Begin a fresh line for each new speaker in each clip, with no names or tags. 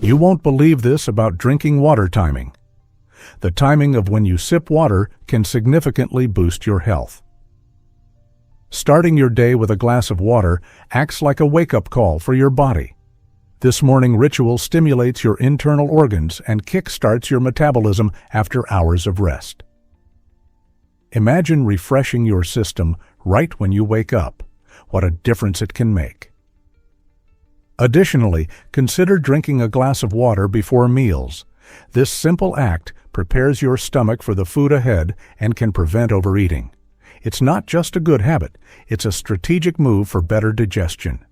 You won't believe this about drinking water timing. The timing of when you sip water can significantly boost your health. Starting your day with a glass of water acts like a wake-up call for your body. This morning ritual stimulates your internal organs and kick-starts your metabolism after hours of rest. Imagine refreshing your system right when you wake up. What a difference it can make. Additionally, consider drinking a glass of water before meals. This simple act prepares your stomach for the food ahead and can prevent overeating. It's not just a good habit, it's a strategic move for better digestion.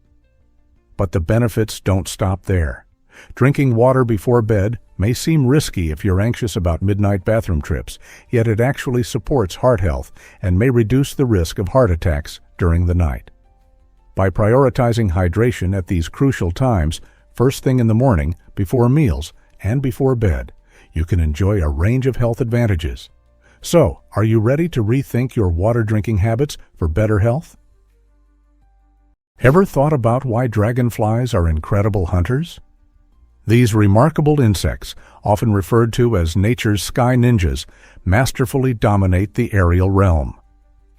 But the benefits don't stop there. Drinking water before bed may seem risky if you're anxious about midnight bathroom trips, yet it actually supports heart health and may reduce the risk of heart attacks during the night. By prioritizing hydration at these crucial times, first thing in the morning, before meals, and before bed, you can enjoy a range of health advantages. So, are you ready to rethink your water drinking habits for better health? Ever thought about why dragonflies are incredible hunters? These remarkable insects, often referred to as nature's sky ninjas, masterfully dominate the aerial realm.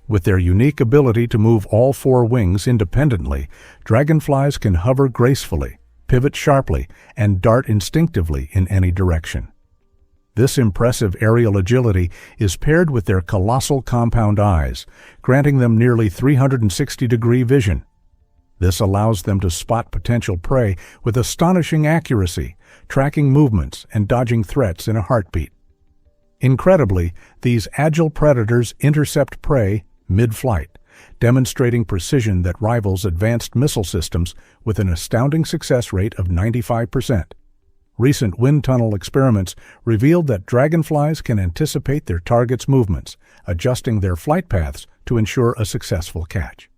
With their unique ability to move all four wings independently, dragonflies can hover gracefully, pivot sharply, and dart instinctively in any direction. This impressive aerial agility is paired with their colossal compound eyes, granting them nearly 360-degree vision. This allows them to spot potential prey with astonishing accuracy, tracking movements and dodging threats in a heartbeat. Incredibly, these agile predators intercept prey mid-flight, demonstrating precision that rivals advanced missile systems with an astounding success rate of 95%. Recent wind tunnel experiments revealed that dragonflies can anticipate their target's movements, adjusting their flight paths to ensure a successful catch.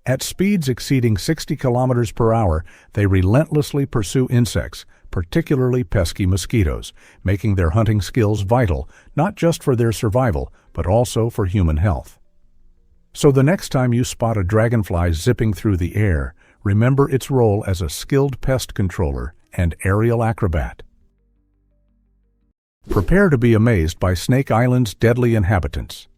At speeds exceeding 60 kilometers per hour, they relentlessly pursue insects, particularly pesky mosquitoes, making their hunting skills vital not just for their survival, but also for human health. So the next time you spot a dragonfly zipping through the air, remember its role as a skilled pest controller and aerial acrobat. Prepare to be amazed by Snake Island's deadly inhabitants.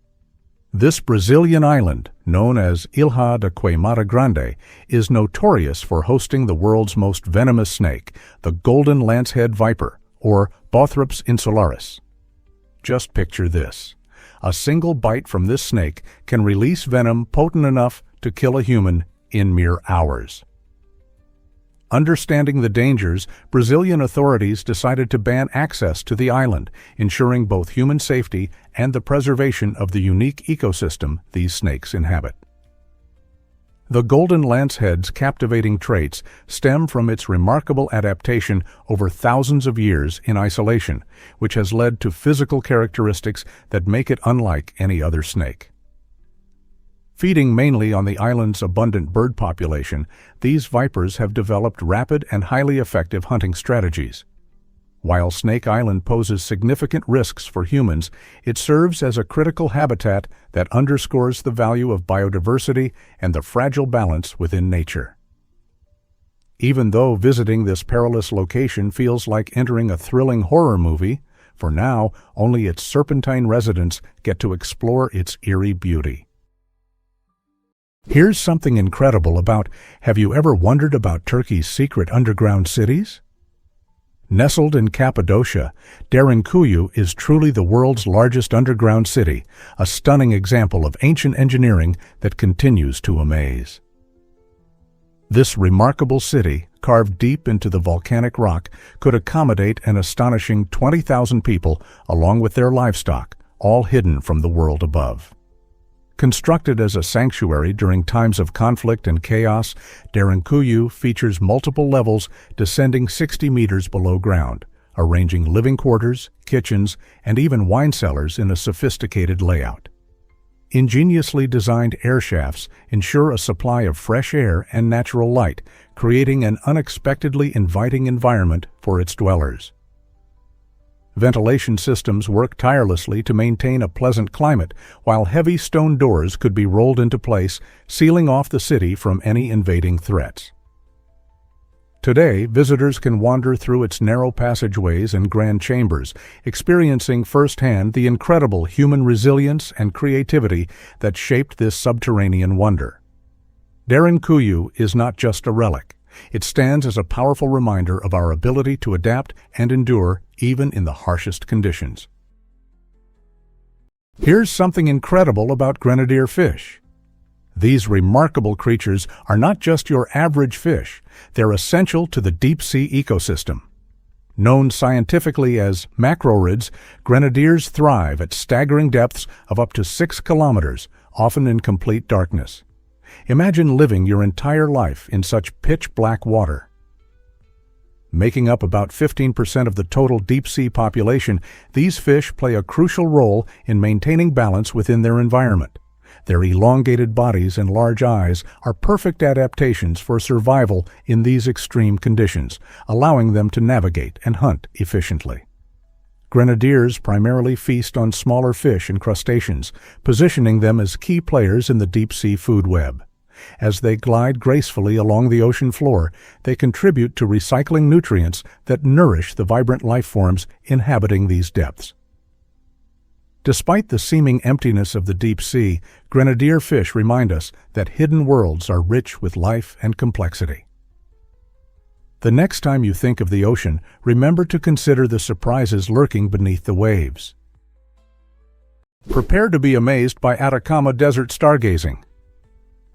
This Brazilian island, known as Ilha da Queimada Grande, is notorious for hosting the world's most venomous snake, the golden lancehead viper, or Bothrops insularis. Just picture this. A single bite from this snake can release venom potent enough to kill a human in mere hours. Understanding the dangers, Brazilian authorities decided to ban access to the island, ensuring both human safety and the preservation of the unique ecosystem these snakes inhabit. The golden lancehead's captivating traits stem from its remarkable adaptation over thousands of years in isolation, which has led to physical characteristics that make it unlike any other snake. Feeding mainly on the island's abundant bird population, these vipers have developed rapid and highly effective hunting strategies. While Snake Island poses significant risks for humans, it serves as a critical habitat that underscores the value of biodiversity and the fragile balance within nature. Even though visiting this perilous location feels like entering a thrilling horror movie, for now, only its serpentine residents get to explore its eerie beauty. Here's something incredible have you ever wondered about Turkey's secret underground cities? Nestled in Cappadocia, Derinkuyu is truly the world's largest underground city, a stunning example of ancient engineering that continues to amaze. This remarkable city, carved deep into the volcanic rock, could accommodate an astonishing 20,000 people along with their livestock, all hidden from the world above. Constructed as a sanctuary during times of conflict and chaos, Derinkuyu features multiple levels descending 60 meters below ground, arranging living quarters, kitchens, and even wine cellars in a sophisticated layout. Ingeniously designed air shafts ensure a supply of fresh air and natural light, creating an unexpectedly inviting environment for its dwellers. Ventilation systems work tirelessly to maintain a pleasant climate, while heavy stone doors could be rolled into place, sealing off the city from any invading threats. Today, visitors can wander through its narrow passageways and grand chambers, experiencing firsthand the incredible human resilience and creativity that shaped this subterranean wonder. Derinkuyu is not just a relic. It stands as a powerful reminder of our ability to adapt and endure even in the harshest conditions. Here's something incredible about grenadier fish. These remarkable creatures are not just your average fish, they're essential to the deep-sea ecosystem. Known scientifically as macrorids, grenadiers thrive at staggering depths of up to 6 kilometers, often in complete darkness. Imagine living your entire life in such pitch-black water. Making up about 15% of the total deep-sea population, these fish play a crucial role in maintaining balance within their environment. Their elongated bodies and large eyes are perfect adaptations for survival in these extreme conditions, allowing them to navigate and hunt efficiently. Grenadiers primarily feast on smaller fish and crustaceans, positioning them as key players in the deep-sea food web. As they glide gracefully along the ocean floor, they contribute to recycling nutrients that nourish the vibrant life forms inhabiting these depths. Despite the seeming emptiness of the deep sea, grenadier fish remind us that hidden worlds are rich with life and complexity. The next time you think of the ocean, remember to consider the surprises lurking beneath the waves. Prepare to be amazed by Atacama Desert stargazing.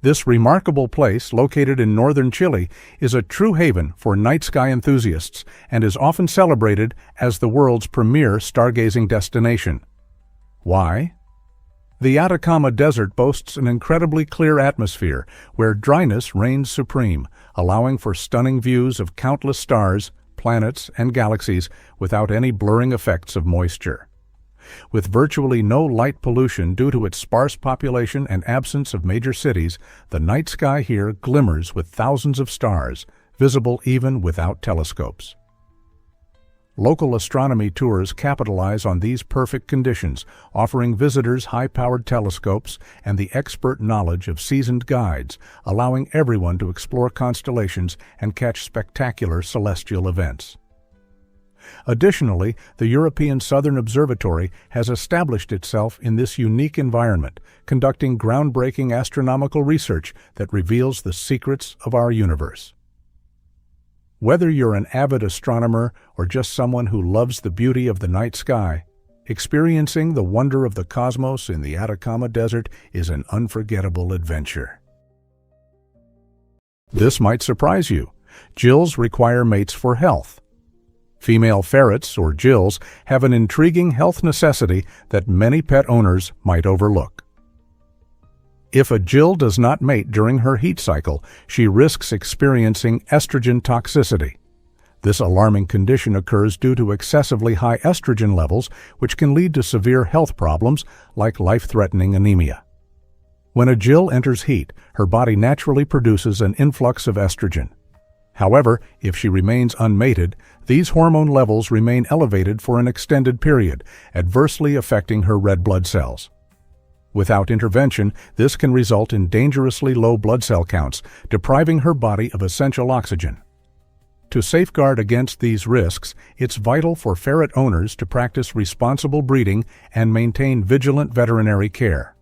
This remarkable place, located in northern Chile, is a true haven for night sky enthusiasts and is often celebrated as the world's premier stargazing destination. Why? The Atacama Desert boasts an incredibly clear atmosphere where dryness reigns supreme, allowing for stunning views of countless stars, planets, and galaxies without any blurring effects of moisture. With virtually no light pollution due to its sparse population and absence of major cities, the night sky here glimmers with thousands of stars, visible even without telescopes. Local astronomy tours capitalize on these perfect conditions, offering visitors high-powered telescopes and the expert knowledge of seasoned guides, allowing everyone to explore constellations and catch spectacular celestial events. Additionally, the European Southern Observatory has established itself in this unique environment, conducting groundbreaking astronomical research that reveals the secrets of our universe. Whether you're an avid astronomer or just someone who loves the beauty of the night sky, experiencing the wonder of the cosmos in the Atacama Desert is an unforgettable adventure. This might surprise you. Gills require mates for health. Female ferrets, or gills, have an intriguing health necessity that many pet owners might overlook. If a gill does not mate during her heat cycle, she risks experiencing estrogen toxicity. This alarming condition occurs due to excessively high estrogen levels, which can lead to severe health problems like life-threatening anemia. When a gill enters heat, her body naturally produces an influx of estrogen. However, if she remains unmated, these hormone levels remain elevated for an extended period, adversely affecting her red blood cells. Without intervention, this can result in dangerously low blood cell counts, depriving her body of essential oxygen. To safeguard against these risks, it's vital for ferret owners to practice responsible breeding and maintain vigilant veterinary care.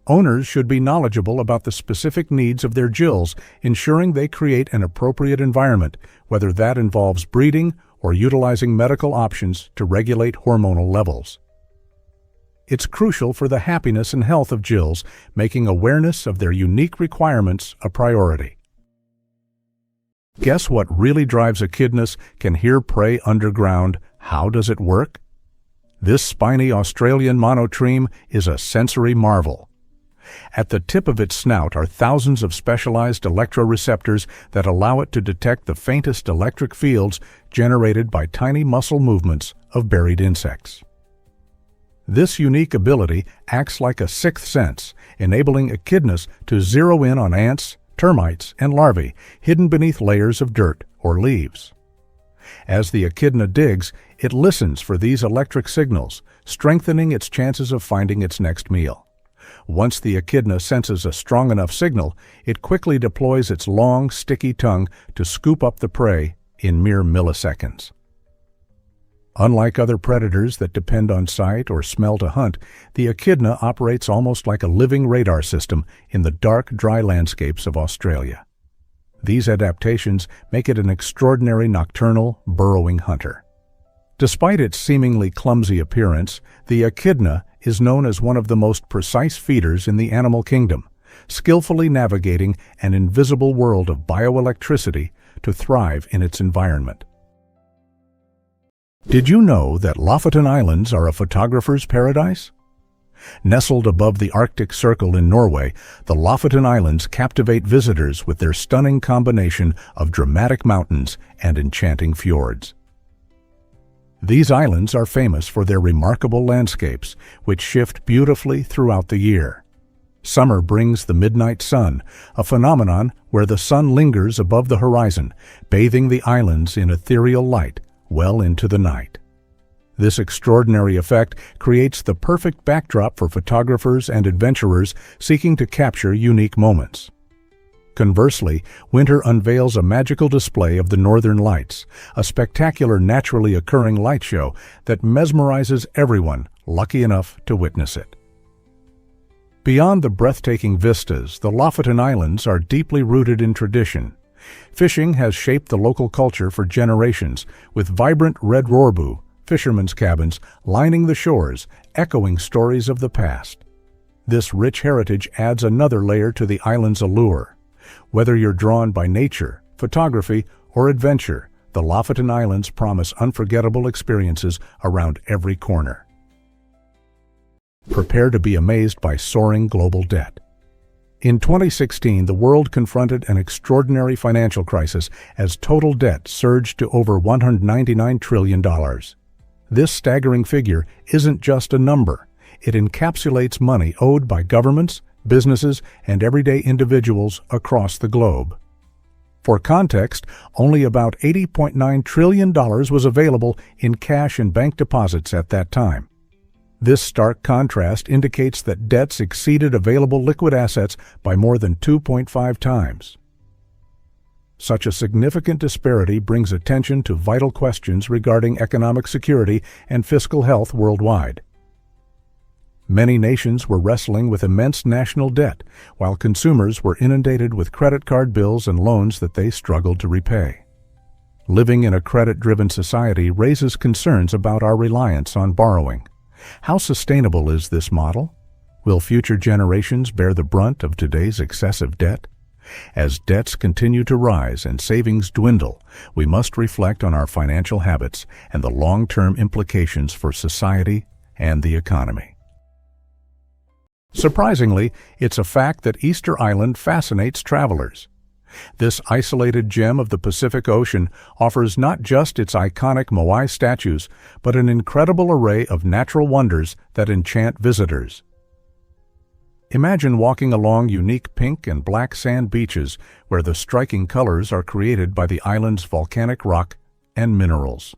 Owners should be knowledgeable about the specific needs of their gills, ensuring they create an appropriate environment, whether that involves breeding or utilizing medical options to regulate hormonal levels. It's crucial for the happiness and health of gills, making awareness of their unique requirements a priority. Guess what really drives echidnas can hear prey underground? How does it work? This spiny Australian monotreme is a sensory marvel. At the tip of its snout are thousands of specialized electroreceptors that allow it to detect the faintest electric fields generated by tiny muscle movements of buried insects. This unique ability acts like a sixth sense, enabling echidnas to zero in on ants, termites, and larvae hidden beneath layers of dirt or leaves. As the echidna digs, it listens for these electric signals, strengthening its chances of finding its next meal. Once the echidna senses a strong enough signal, it quickly deploys its long, sticky tongue to scoop up the prey in mere milliseconds. Unlike other predators that depend on sight or smell to hunt, the echidna operates almost like a living radar system in the dark, dry landscapes of Australia. These adaptations make it an extraordinary nocturnal, burrowing hunter. Despite its seemingly clumsy appearance, the echidna is known as one of the most precise feeders in the animal kingdom, skillfully navigating an invisible world of bioelectricity to thrive in its environment. Did you know that Lofoten Islands are a photographer's paradise? Nestled above the Arctic Circle in Norway, the Lofoten Islands captivate visitors with their stunning combination of dramatic mountains and enchanting fjords. These islands are famous for their remarkable landscapes, which shift beautifully throughout the year. Summer brings the midnight sun, a phenomenon where the sun lingers above the horizon, bathing the islands in ethereal light well into the night. This extraordinary effect creates the perfect backdrop for photographers and adventurers seeking to capture unique moments. Conversely, winter unveils a magical display of the Northern Lights, a spectacular naturally occurring light show that mesmerizes everyone lucky enough to witness it. Beyond the breathtaking vistas, the Lofoten Islands are deeply rooted in tradition. Fishing has shaped the local culture for generations, with vibrant red rorbu, fishermen's cabins, lining the shores, echoing stories of the past. This rich heritage adds another layer to the island's allure. Whether you're drawn by nature, photography, or adventure, the Lofoten Islands promise unforgettable experiences around every corner. Prepare to be amazed by soaring global debt. In 2016, the world confronted an extraordinary financial crisis as total debt surged to over $199 trillion. This staggering figure isn't just a number. It encapsulates money owed by governments, businesses, and everyday individuals across the globe. For context, only about $80.9 trillion was available in cash and bank deposits at that time. This stark contrast indicates that debts exceeded available liquid assets by more than 2.5 times. Such a significant disparity brings attention to vital questions regarding economic security and fiscal health worldwide. Many nations were wrestling with immense national debt, while consumers were inundated with credit card bills and loans that they struggled to repay. Living in a credit-driven society raises concerns about our reliance on borrowing. How sustainable is this model? Will future generations bear the brunt of today's excessive debt? As debts continue to rise and savings dwindle, we must reflect on our financial habits and the long-term implications for society and the economy. Surprisingly, it's a fact that Easter Island fascinates travelers. This isolated gem of the Pacific Ocean offers not just its iconic moai statues, but an incredible array of natural wonders that enchant visitors. Imagine walking along unique pink and black sand beaches where the striking colors are created by the island's volcanic rock and minerals.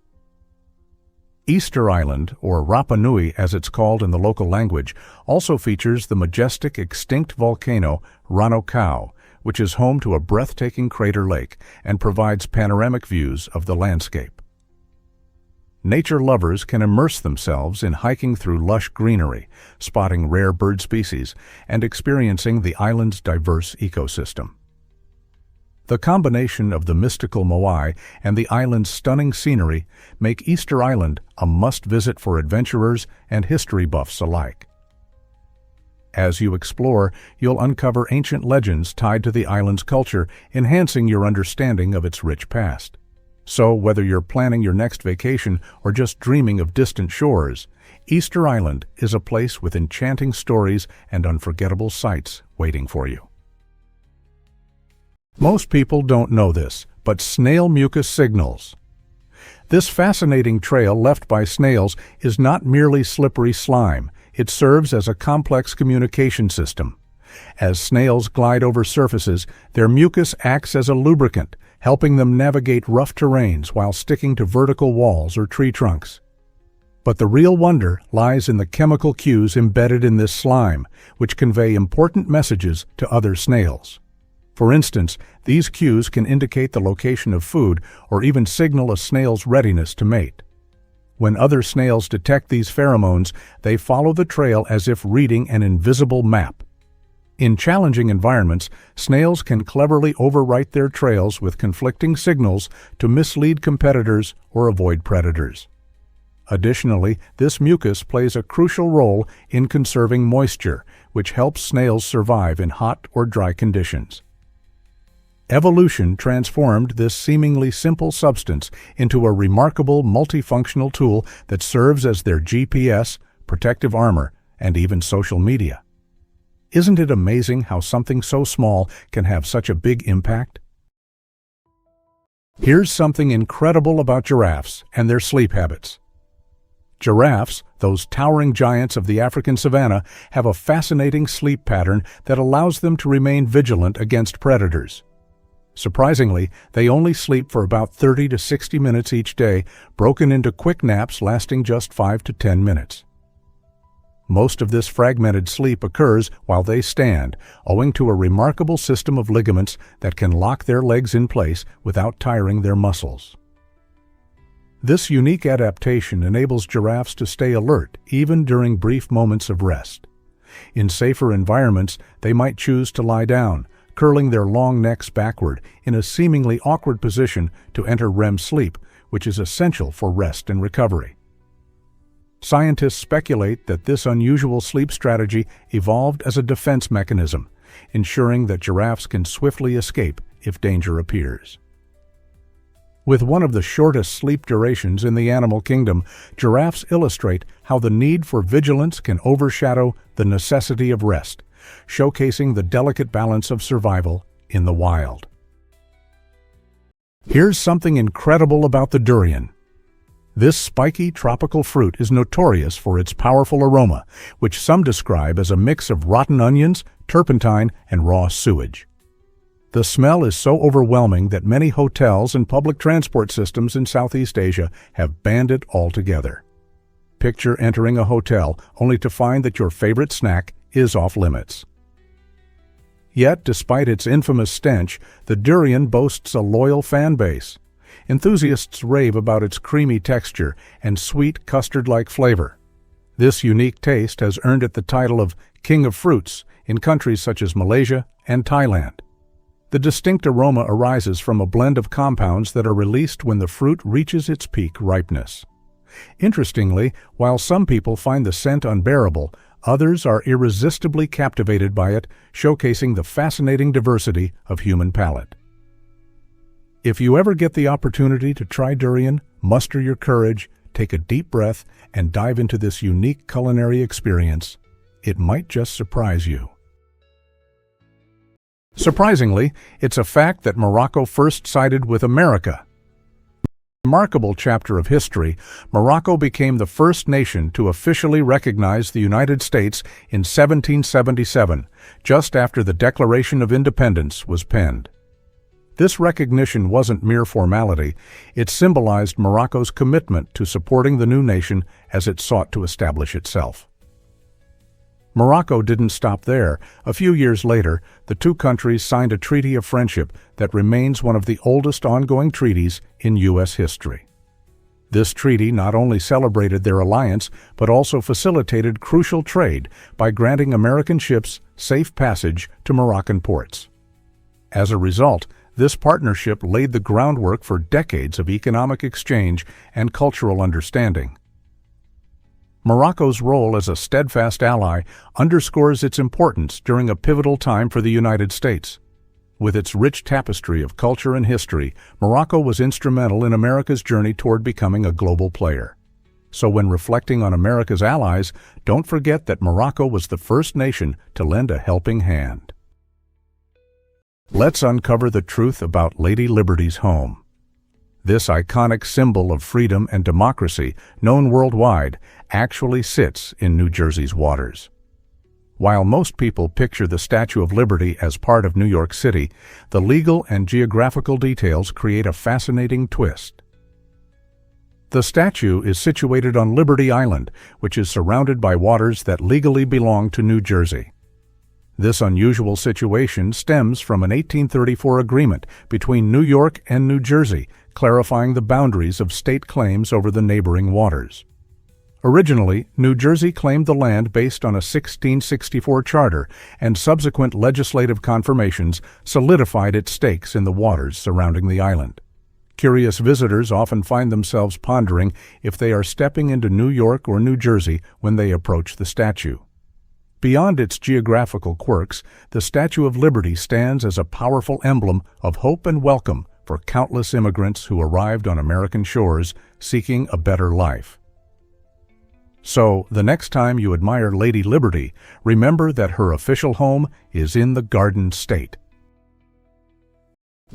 Easter Island, or Rapa Nui as it's called in the local language, also features the majestic extinct volcano Rano Kau, which is home to a breathtaking crater lake and provides panoramic views of the landscape. Nature lovers can immerse themselves in hiking through lush greenery, spotting rare bird species, and experiencing the island's diverse ecosystem. The combination of the mystical moai and the island's stunning scenery make Easter Island a must-visit for adventurers and history buffs alike. As you explore, you'll uncover ancient legends tied to the island's culture, enhancing your understanding of its rich past. So, whether you're planning your next vacation or just dreaming of distant shores, Easter Island is a place with enchanting stories and unforgettable sights waiting for you. Most people don't know this, but snail mucus signals. This fascinating trail left by snails is not merely slippery slime. It serves as a complex communication system. As snails glide over surfaces, their mucus acts as a lubricant, helping them navigate rough terrains while sticking to vertical walls or tree trunks. But the real wonder lies in the chemical cues embedded in this slime, which convey important messages to other snails. For instance, these cues can indicate the location of food or even signal a snail's readiness to mate. When other snails detect these pheromones, they follow the trail as if reading an invisible map. In challenging environments, snails can cleverly overwrite their trails with conflicting signals to mislead competitors or avoid predators. Additionally, this mucus plays a crucial role in conserving moisture, which helps snails survive in hot or dry conditions. Evolution transformed this seemingly simple substance into a remarkable multifunctional tool that serves as their GPS, protective armor, and even social media. Isn't it amazing how something so small can have such a big impact? Here's something incredible about giraffes and their sleep habits. Giraffes, those towering giants of the African savanna, have a fascinating sleep pattern that allows them to remain vigilant against predators. Surprisingly, they only sleep for about 30 to 60 minutes each day, broken into quick naps lasting just 5 to 10 minutes. Most of this fragmented sleep occurs while they stand, owing to a remarkable system of ligaments that can lock their legs in place without tiring their muscles. This unique adaptation enables giraffes to stay alert even during brief moments of rest. In safer environments, they might choose to lie down, curling their long necks backward in a seemingly awkward position to enter REM sleep, which is essential for rest and recovery. Scientists speculate that this unusual sleep strategy evolved as a defense mechanism, ensuring that giraffes can swiftly escape if danger appears. With one of the shortest sleep durations in the animal kingdom, giraffes illustrate how the need for vigilance can overshadow the necessity of rest, showcasing the delicate balance of survival in the wild. Here's something incredible about the durian. This spiky tropical fruit is notorious for its powerful aroma, which some describe as a mix of rotten onions, turpentine, and raw sewage. The smell is so overwhelming that many hotels and public transport systems in Southeast Asia have banned it altogether. Picture entering a hotel only to find that your favorite snack is off limits. Yet, despite its infamous stench, the durian boasts a loyal fan base. Enthusiasts rave about its creamy texture and sweet custard-like flavor. This unique taste has earned it the title of King of Fruits in countries such as Malaysia and Thailand. The distinct aroma arises from a blend of compounds that are released when the fruit reaches its peak ripeness. Interestingly, while some people find the scent unbearable, others are irresistibly captivated by it, showcasing the fascinating diversity of human palate. If you ever get the opportunity to try durian, muster your courage, take a deep breath, and dive into this unique culinary experience. It might just surprise you. Surprisingly, it's a fact that Morocco first sided with America. In a remarkable chapter of history, Morocco became the first nation to officially recognize the United States in 1777, just after the Declaration of Independence was penned. This recognition wasn't mere formality, it symbolized Morocco's commitment to supporting the new nation as it sought to establish itself. Morocco didn't stop there. A few years later, the two countries signed a treaty of friendship that remains one of the oldest ongoing treaties in U.S. history. This treaty not only celebrated their alliance, but also facilitated crucial trade by granting American ships safe passage to Moroccan ports. As a result, this partnership laid the groundwork for decades of economic exchange and cultural understanding. Morocco's role as a steadfast ally underscores its importance during a pivotal time for the United States. With its rich tapestry of culture and history, Morocco was instrumental in America's journey toward becoming a global player. So when reflecting on America's allies, don't forget that Morocco was the first nation to lend a helping hand. Let's uncover the truth about Lady Liberty's home. This iconic symbol of freedom and democracy, known worldwide, actually sits in New Jersey's waters. While most people picture the Statue of Liberty as part of New York City, the legal and geographical details create a fascinating twist. The statue is situated on Liberty Island, which is surrounded by waters that legally belong to New Jersey. This unusual situation stems from an 1834 agreement between New York and New Jersey, clarifying the boundaries of state claims over the neighboring waters. Originally, New Jersey claimed the land based on a 1664 charter, and subsequent legislative confirmations solidified its stakes in the waters surrounding the island. Curious visitors often find themselves pondering if they are stepping into New York or New Jersey when they approach the statue. Beyond its geographical quirks, the Statue of Liberty stands as a powerful emblem of hope and welcome for countless immigrants who arrived on American shores seeking a better life. So, the next time you admire Lady Liberty, remember that her official home is in the Garden State.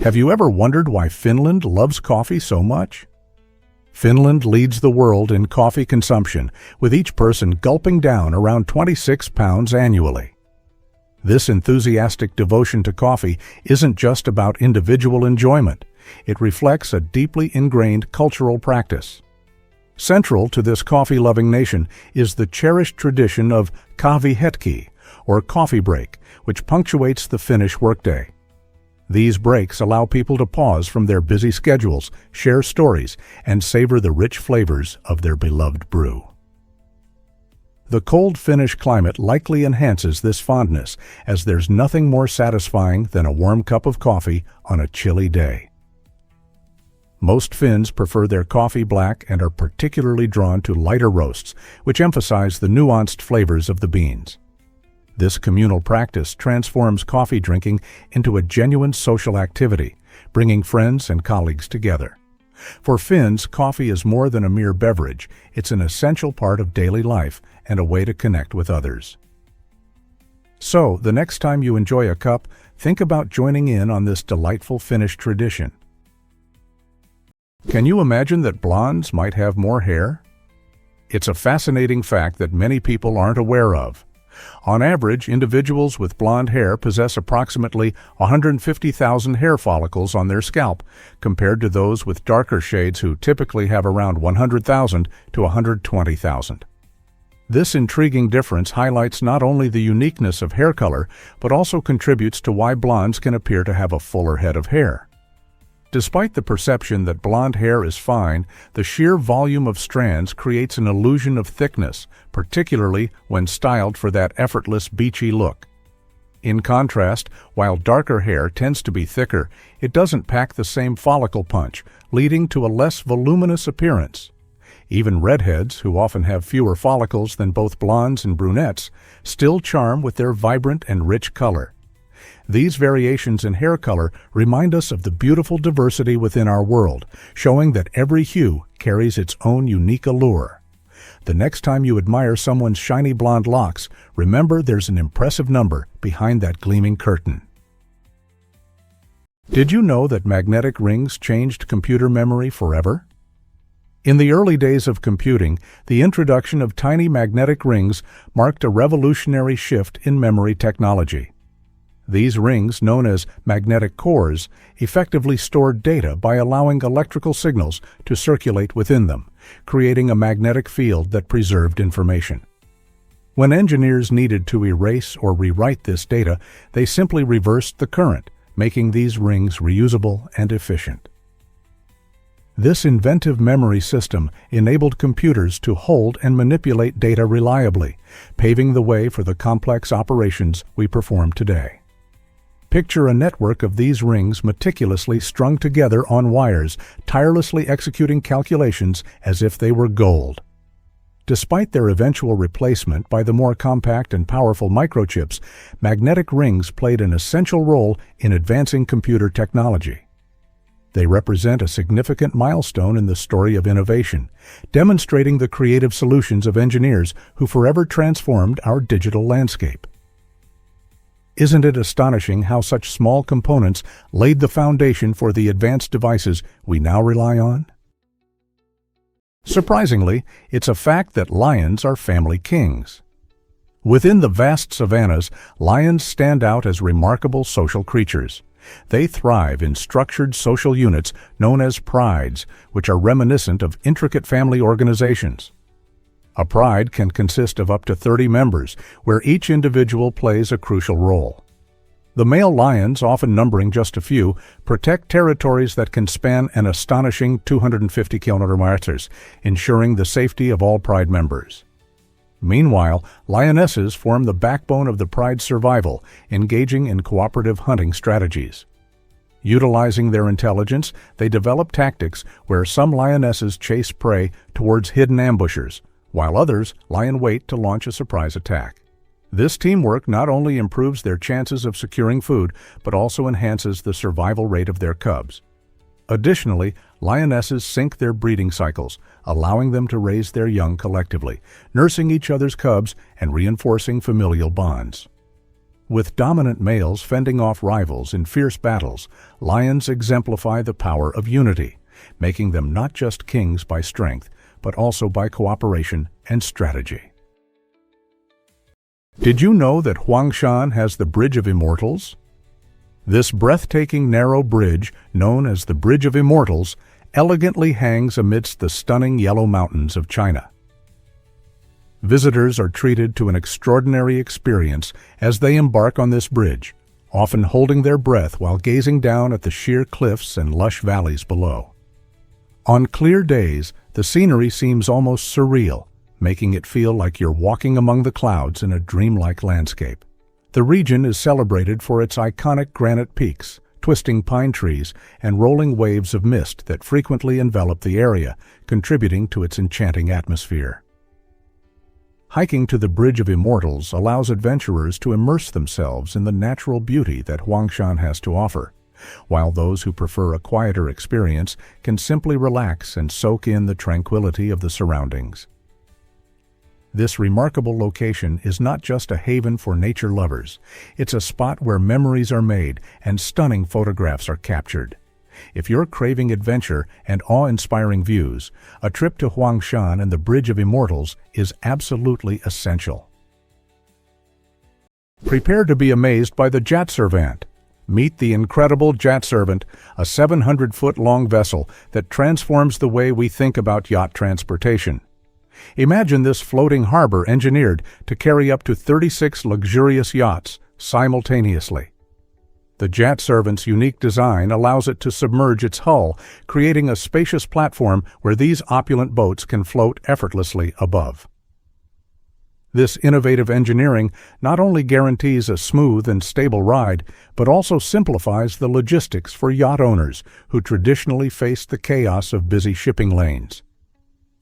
Have you ever wondered why Finland loves coffee so much? Finland leads the world in coffee consumption, with each person gulping down around 26 pounds annually. This enthusiastic devotion to coffee isn't just about individual enjoyment. It reflects a deeply ingrained cultural practice. Central to this coffee-loving nation is the cherished tradition of kahvihetki, or coffee break, which punctuates the Finnish workday. These breaks allow people to pause from their busy schedules, share stories, and savor the rich flavors of their beloved brew. The cold Finnish climate likely enhances this fondness, as there's nothing more satisfying than a warm cup of coffee on a chilly day. Most Finns prefer their coffee black and are particularly drawn to lighter roasts, which emphasize the nuanced flavors of the beans. This communal practice transforms coffee drinking into a genuine social activity, bringing friends and colleagues together. For Finns, coffee is more than a mere beverage. It's an essential part of daily life and a way to connect with others. So, the next time you enjoy a cup, think about joining in on this delightful Finnish tradition. Can you imagine that blondes might have more hair? It's a fascinating fact that many people aren't aware of. On average, individuals with blonde hair possess approximately 150,000 hair follicles on their scalp, compared to those with darker shades who typically have around 100,000 to 120,000. This intriguing difference highlights not only the uniqueness of hair color, but also contributes to why blondes can appear to have a fuller head of hair. Despite the perception that blonde hair is fine, the sheer volume of strands creates an illusion of thickness, particularly when styled for that effortless beachy look. In contrast, while darker hair tends to be thicker, it doesn't pack the same follicle punch, leading to a less voluminous appearance. Even redheads, who often have fewer follicles than both blondes and brunettes, still charm with their vibrant and rich color. These variations in hair color remind us of the beautiful diversity within our world, showing that every hue carries its own unique allure. The next time you admire someone's shiny blonde locks, remember there's an impressive number behind that gleaming curtain. Did you know that magnetic rings changed computer memory forever? In the early days of computing, the introduction of tiny magnetic rings marked a revolutionary shift in memory technology. These rings, known as magnetic cores, effectively stored data by allowing electrical signals to circulate within them, creating a magnetic field that preserved information. When engineers needed to erase or rewrite this data, they simply reversed the current, making these rings reusable and efficient. This inventive memory system enabled computers to hold and manipulate data reliably, paving the way for the complex operations we perform today. Picture a network of these rings meticulously strung together on wires, tirelessly executing calculations as if they were gold. Despite their eventual replacement by the more compact and powerful microchips, magnetic rings played an essential role in advancing computer technology. They represent a significant milestone in the story of innovation, demonstrating the creative solutions of engineers who forever transformed our digital landscape. Isn't it astonishing how such small components laid the foundation for the advanced devices we now rely on? Surprisingly, it's a fact that lions are family kings. Within the vast savannas, lions stand out as remarkable social creatures. They thrive in structured social units known as prides, which are reminiscent of intricate family organizations. A pride can consist of up to 30 members, where each individual plays a crucial role. The male lions, often numbering just a few, protect territories that can span an astonishing 250 kilometers, ensuring the safety of all pride members. Meanwhile, lionesses form the backbone of the pride's survival, engaging in cooperative hunting strategies. Utilizing their intelligence, they develop tactics where some lionesses chase prey towards hidden ambushers, while others lie in wait to launch a surprise attack. This teamwork not only improves their chances of securing food, but also enhances the survival rate of their cubs. Additionally, lionesses sync their breeding cycles, allowing them to raise their young collectively, nursing each other's cubs and reinforcing familial bonds. With dominant males fending off rivals in fierce battles, lions exemplify the power of unity, making them not just kings by strength, but also by cooperation and strategy. Did you know that Huangshan has the Bridge of Immortals? This breathtaking narrow bridge, known as the Bridge of Immortals, elegantly hangs amidst the stunning yellow mountains of China. Visitors are treated to an extraordinary experience as they embark on this bridge, often holding their breath while gazing down at the sheer cliffs and lush valleys below. On clear days, the scenery seems almost surreal, making it feel like you're walking among the clouds in a dreamlike landscape. The region is celebrated for its iconic granite peaks, twisting pine trees, and rolling waves of mist that frequently envelop the area, contributing to its enchanting atmosphere. Hiking to the Bridge of Immortals allows adventurers to immerse themselves in the natural beauty that Huangshan has to offer, while those who prefer a quieter experience can simply relax and soak in the tranquility of the surroundings. This remarkable location is not just a haven for nature lovers. It's a spot where memories are made and stunning photographs are captured. If you're craving adventure and awe-inspiring views, a trip to Huangshan and the Bridge of Immortals is absolutely essential. Prepare to be amazed by the Jatservant. Meet the incredible Jatservant, a 700-foot-long vessel that transforms the way we think about yacht transportation. Imagine this floating harbor engineered to carry up to 36 luxurious yachts simultaneously. The Jatservant's unique design allows it to submerge its hull, creating a spacious platform where these opulent boats can float effortlessly above. This innovative engineering not only guarantees a smooth and stable ride, but also simplifies the logistics for yacht owners who traditionally face the chaos of busy shipping lanes.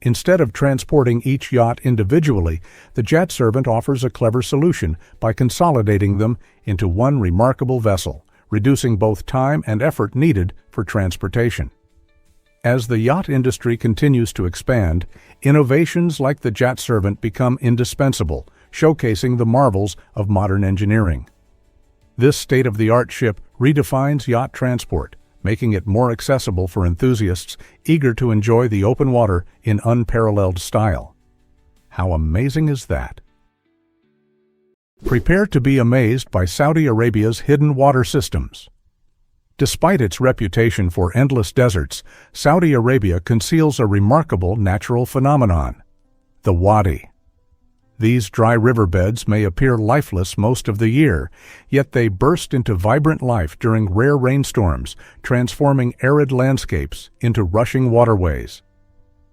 Instead of transporting each yacht individually, the Jatservant offers a clever solution by consolidating them into one remarkable vessel, reducing both time and effort needed for transportation. As the yacht industry continues to expand, innovations like the Jatservant become indispensable, showcasing the marvels of modern engineering. This state-of-the-art ship redefines yacht transport, making it more accessible for enthusiasts eager to enjoy the open water in unparalleled style. How amazing is that? Prepare to be amazed by Saudi Arabia's hidden water systems. Despite its reputation for endless deserts, Saudi Arabia conceals a remarkable natural phenomenon: the wadi. These dry riverbeds may appear lifeless most of the year, yet they burst into vibrant life during rare rainstorms, transforming arid landscapes into rushing waterways.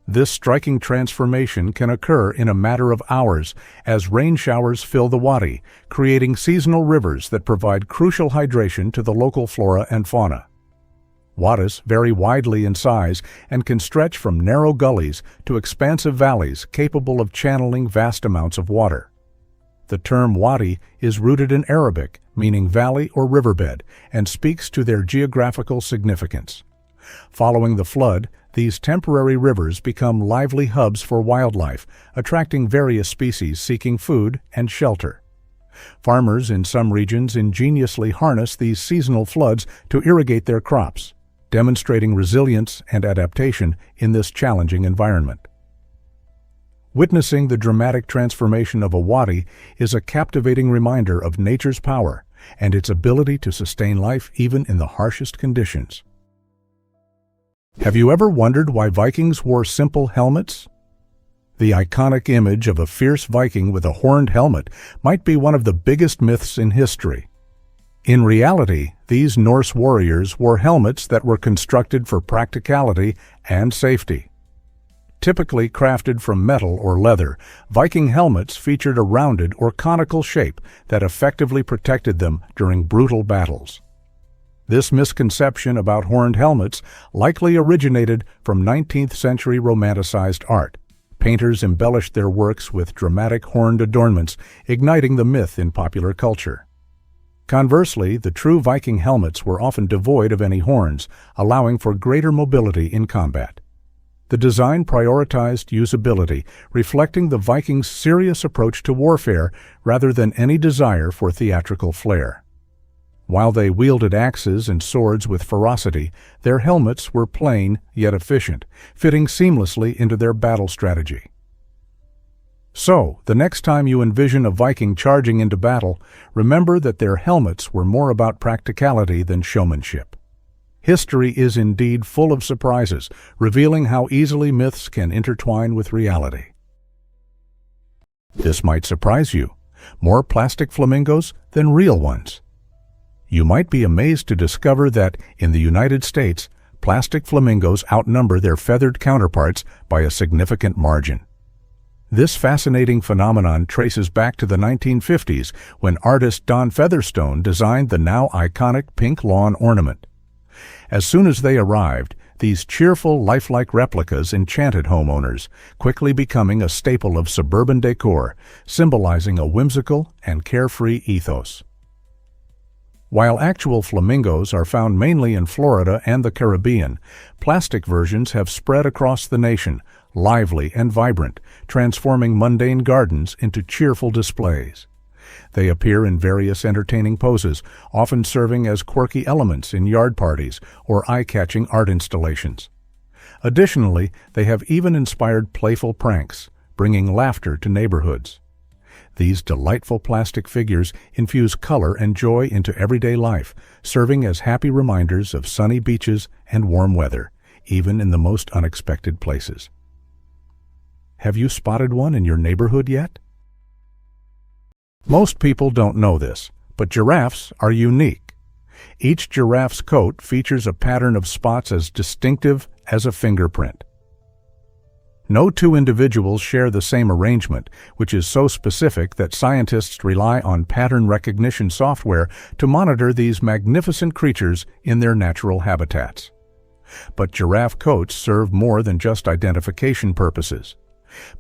This striking transformation can occur in a matter of hours as rain showers fill the wadi, creating seasonal rivers that provide crucial hydration to the local flora and fauna. Wadis vary widely in size and can stretch from narrow gullies to expansive valleys capable of channeling vast amounts of water. The term wadi is rooted in Arabic, meaning valley or riverbed, and speaks to their geographical significance. Following the flood, these temporary rivers become lively hubs for wildlife, attracting various species seeking food and shelter. Farmers in some regions ingeniously harness these seasonal floods to irrigate their crops, demonstrating resilience and adaptation in this challenging environment. Witnessing the dramatic transformation of a wadi is a captivating reminder of nature's power, and its ability to sustain life even in the harshest conditions. Have you ever wondered why Vikings wore simple helmets? The iconic image of a fierce Viking with a horned helmet might be one of the biggest myths in history. In reality, these Norse warriors wore helmets that were constructed for practicality and safety. Typically crafted from metal or leather, Viking helmets featured a rounded or conical shape that effectively protected them during brutal battles. This misconception about horned helmets likely originated from 19th-century romanticized art. Painters embellished their works with dramatic horned adornments, igniting the myth in popular culture. Conversely, the true Viking helmets were often devoid of any horns, allowing for greater mobility in combat. The design prioritized usability, reflecting the Vikings' serious approach to warfare rather than any desire for theatrical flair. While they wielded axes and swords with ferocity, their helmets were plain yet efficient, fitting seamlessly into their battle strategy. So, the next time you envision a Viking charging into battle, remember that their helmets were more about practicality than showmanship. History is indeed full of surprises, revealing how easily myths can intertwine with reality. This might surprise you. More plastic flamingos than real ones. You might be amazed to discover that, in the United States, plastic flamingos outnumber their feathered counterparts by a significant margin. This fascinating phenomenon traces back to the 1950s when artist Don Featherstone designed the now iconic pink lawn ornament. As soon as they arrived, these cheerful, lifelike replicas enchanted homeowners, quickly becoming a staple of suburban decor, symbolizing a whimsical and carefree ethos. While actual flamingos are found mainly in Florida and the Caribbean, plastic versions have spread across the nation, lively and vibrant, transforming mundane gardens into cheerful displays. They appear in various entertaining poses, often serving as quirky elements in yard parties or eye-catching art installations. Additionally, they have even inspired playful pranks, bringing laughter to neighborhoods. These delightful plastic figures infuse color and joy into everyday life, serving as happy reminders of sunny beaches and warm weather, even in the most unexpected places. Have you spotted one in your neighborhood yet? Most people don't know this, but giraffes are unique. Each giraffe's coat features a pattern of spots as distinctive as a fingerprint. No two individuals share the same arrangement, which is so specific that scientists rely on pattern recognition software to monitor these magnificent creatures in their natural habitats. But giraffe coats serve more than just identification purposes.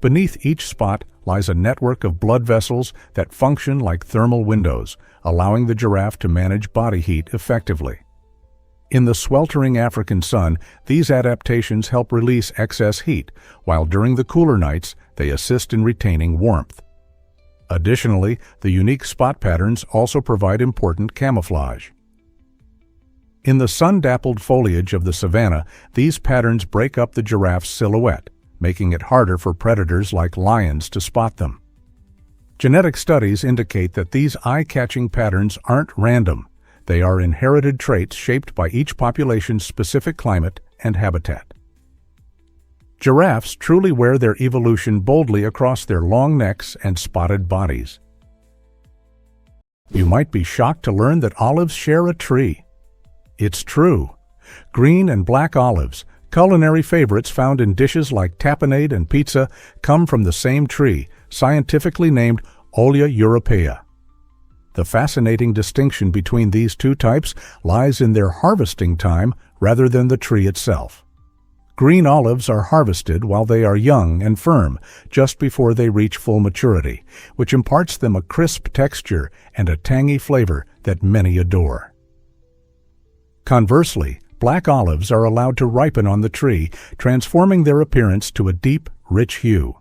Beneath each spot lies a network of blood vessels that function like thermal windows, allowing the giraffe to manage body heat effectively. In the sweltering African sun, these adaptations help release excess heat, while during the cooler nights, they assist in retaining warmth. Additionally, the unique spot patterns also provide important camouflage. In the sun-dappled foliage of the savanna, these patterns break up the giraffe's silhouette, making it harder for predators like lions to spot them. Genetic studies indicate that these eye-catching patterns aren't random. They are inherited traits shaped by each population's specific climate and habitat. Giraffes truly wear their evolution boldly across their long necks and spotted bodies. You might be shocked to learn that olives share a tree. It's true. Green and black olives, culinary favorites found in dishes like tapenade and pizza, come from the same tree, scientifically named Olea europaea. The fascinating distinction between these two types lies in their harvesting time rather than the tree itself. Green olives are harvested while they are young and firm, just before they reach full maturity, which imparts them a crisp texture and a tangy flavor that many adore. Conversely, black olives are allowed to ripen on the tree, transforming their appearance to a deep, rich hue.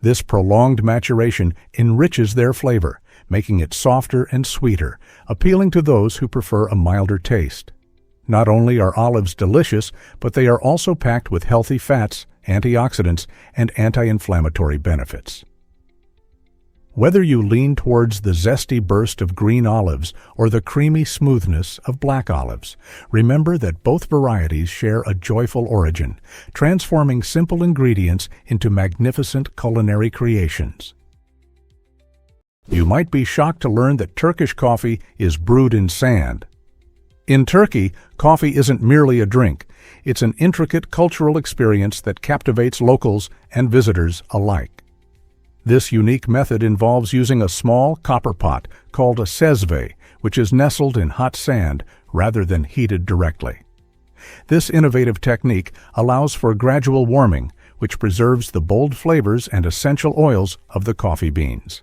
This prolonged maturation enriches their flavor, making it softer and sweeter, appealing to those who prefer a milder taste. Not only are olives delicious, but they are also packed with healthy fats, antioxidants, and anti-inflammatory benefits. Whether you lean towards the zesty burst of green olives or the creamy smoothness of black olives, remember that both varieties share a joyful origin, transforming simple ingredients into magnificent culinary creations. You might be shocked to learn that Turkish coffee is brewed in sand. In Turkey, coffee isn't merely a drink. It's an intricate cultural experience that captivates locals and visitors alike. This unique method involves using a small copper pot called a sezve, which is nestled in hot sand rather than heated directly. This innovative technique allows for gradual warming, which preserves the bold flavors and essential oils of the coffee beans.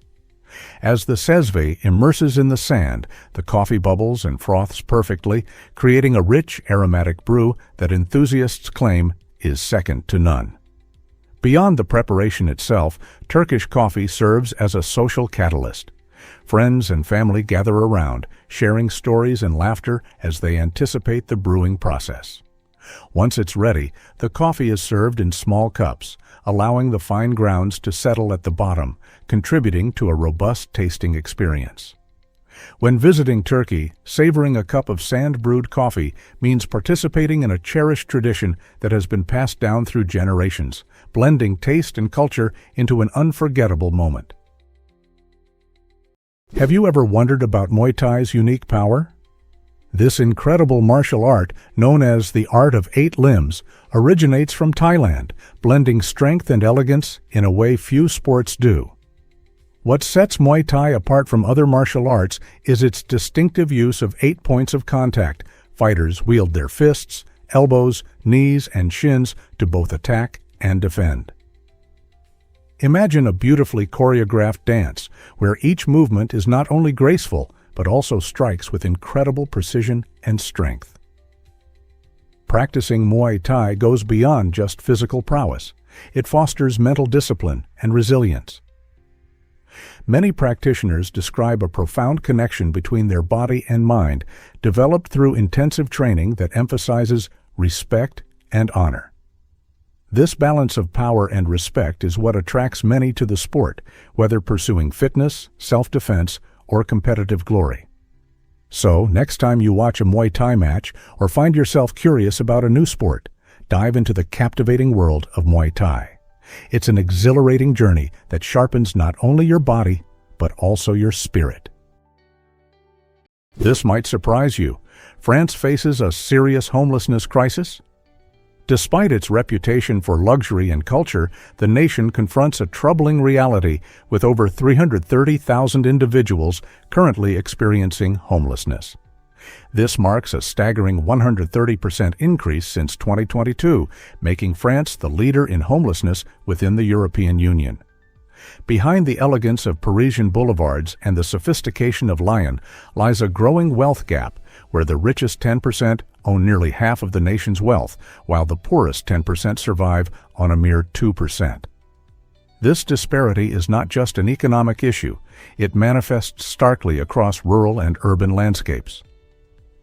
As the sezve immerses in the sand, the coffee bubbles and froths perfectly, creating a rich, aromatic brew that enthusiasts claim is second to none. Beyond the preparation itself, Turkish coffee serves as a social catalyst. Friends and family gather around, sharing stories and laughter as they anticipate the brewing process. Once it's ready, the coffee is served in small cups, allowing the fine grounds to settle at the bottom, contributing to a robust tasting experience. When visiting Turkey, savoring a cup of sand-brewed coffee means participating in a cherished tradition that has been passed down through generations, blending taste and culture into an unforgettable moment. Have you ever wondered about Muay Thai's unique power? This incredible martial art, known as the Art of Eight Limbs, originates from Thailand, blending strength and elegance in a way few sports do. What sets Muay Thai apart from other martial arts is its distinctive use of 8 points of contact. Fighters wield their fists, elbows, knees, and shins to both attack and defend. Imagine a beautifully choreographed dance, where each movement is not only graceful, but also strikes with incredible precision and strength. Practicing Muay Thai goes beyond just physical prowess. It fosters mental discipline and resilience. Many practitioners describe a profound connection between their body and mind, developed through intensive training that emphasizes respect and honor. This balance of power and respect is what attracts many to the sport, whether pursuing fitness, self-defense, or competitive glory. So, next time you watch a Muay Thai match or find yourself curious about a new sport, dive into the captivating world of Muay Thai. It's an exhilarating journey that sharpens not only your body, but also your spirit. This might surprise you. France faces a serious homelessness crisis. Despite its reputation for luxury and culture, the nation confronts a troubling reality with over 330,000 individuals currently experiencing homelessness. This marks a staggering 130% increase since 2022, making France the leader in homelessness within the European Union. Behind the elegance of Parisian boulevards and the sophistication of Lyon lies a growing wealth gap, where the richest 10% own nearly half of the nation's wealth, while the poorest 10% survive on a mere 2%. This disparity is not just an economic issue, it manifests starkly across rural and urban landscapes.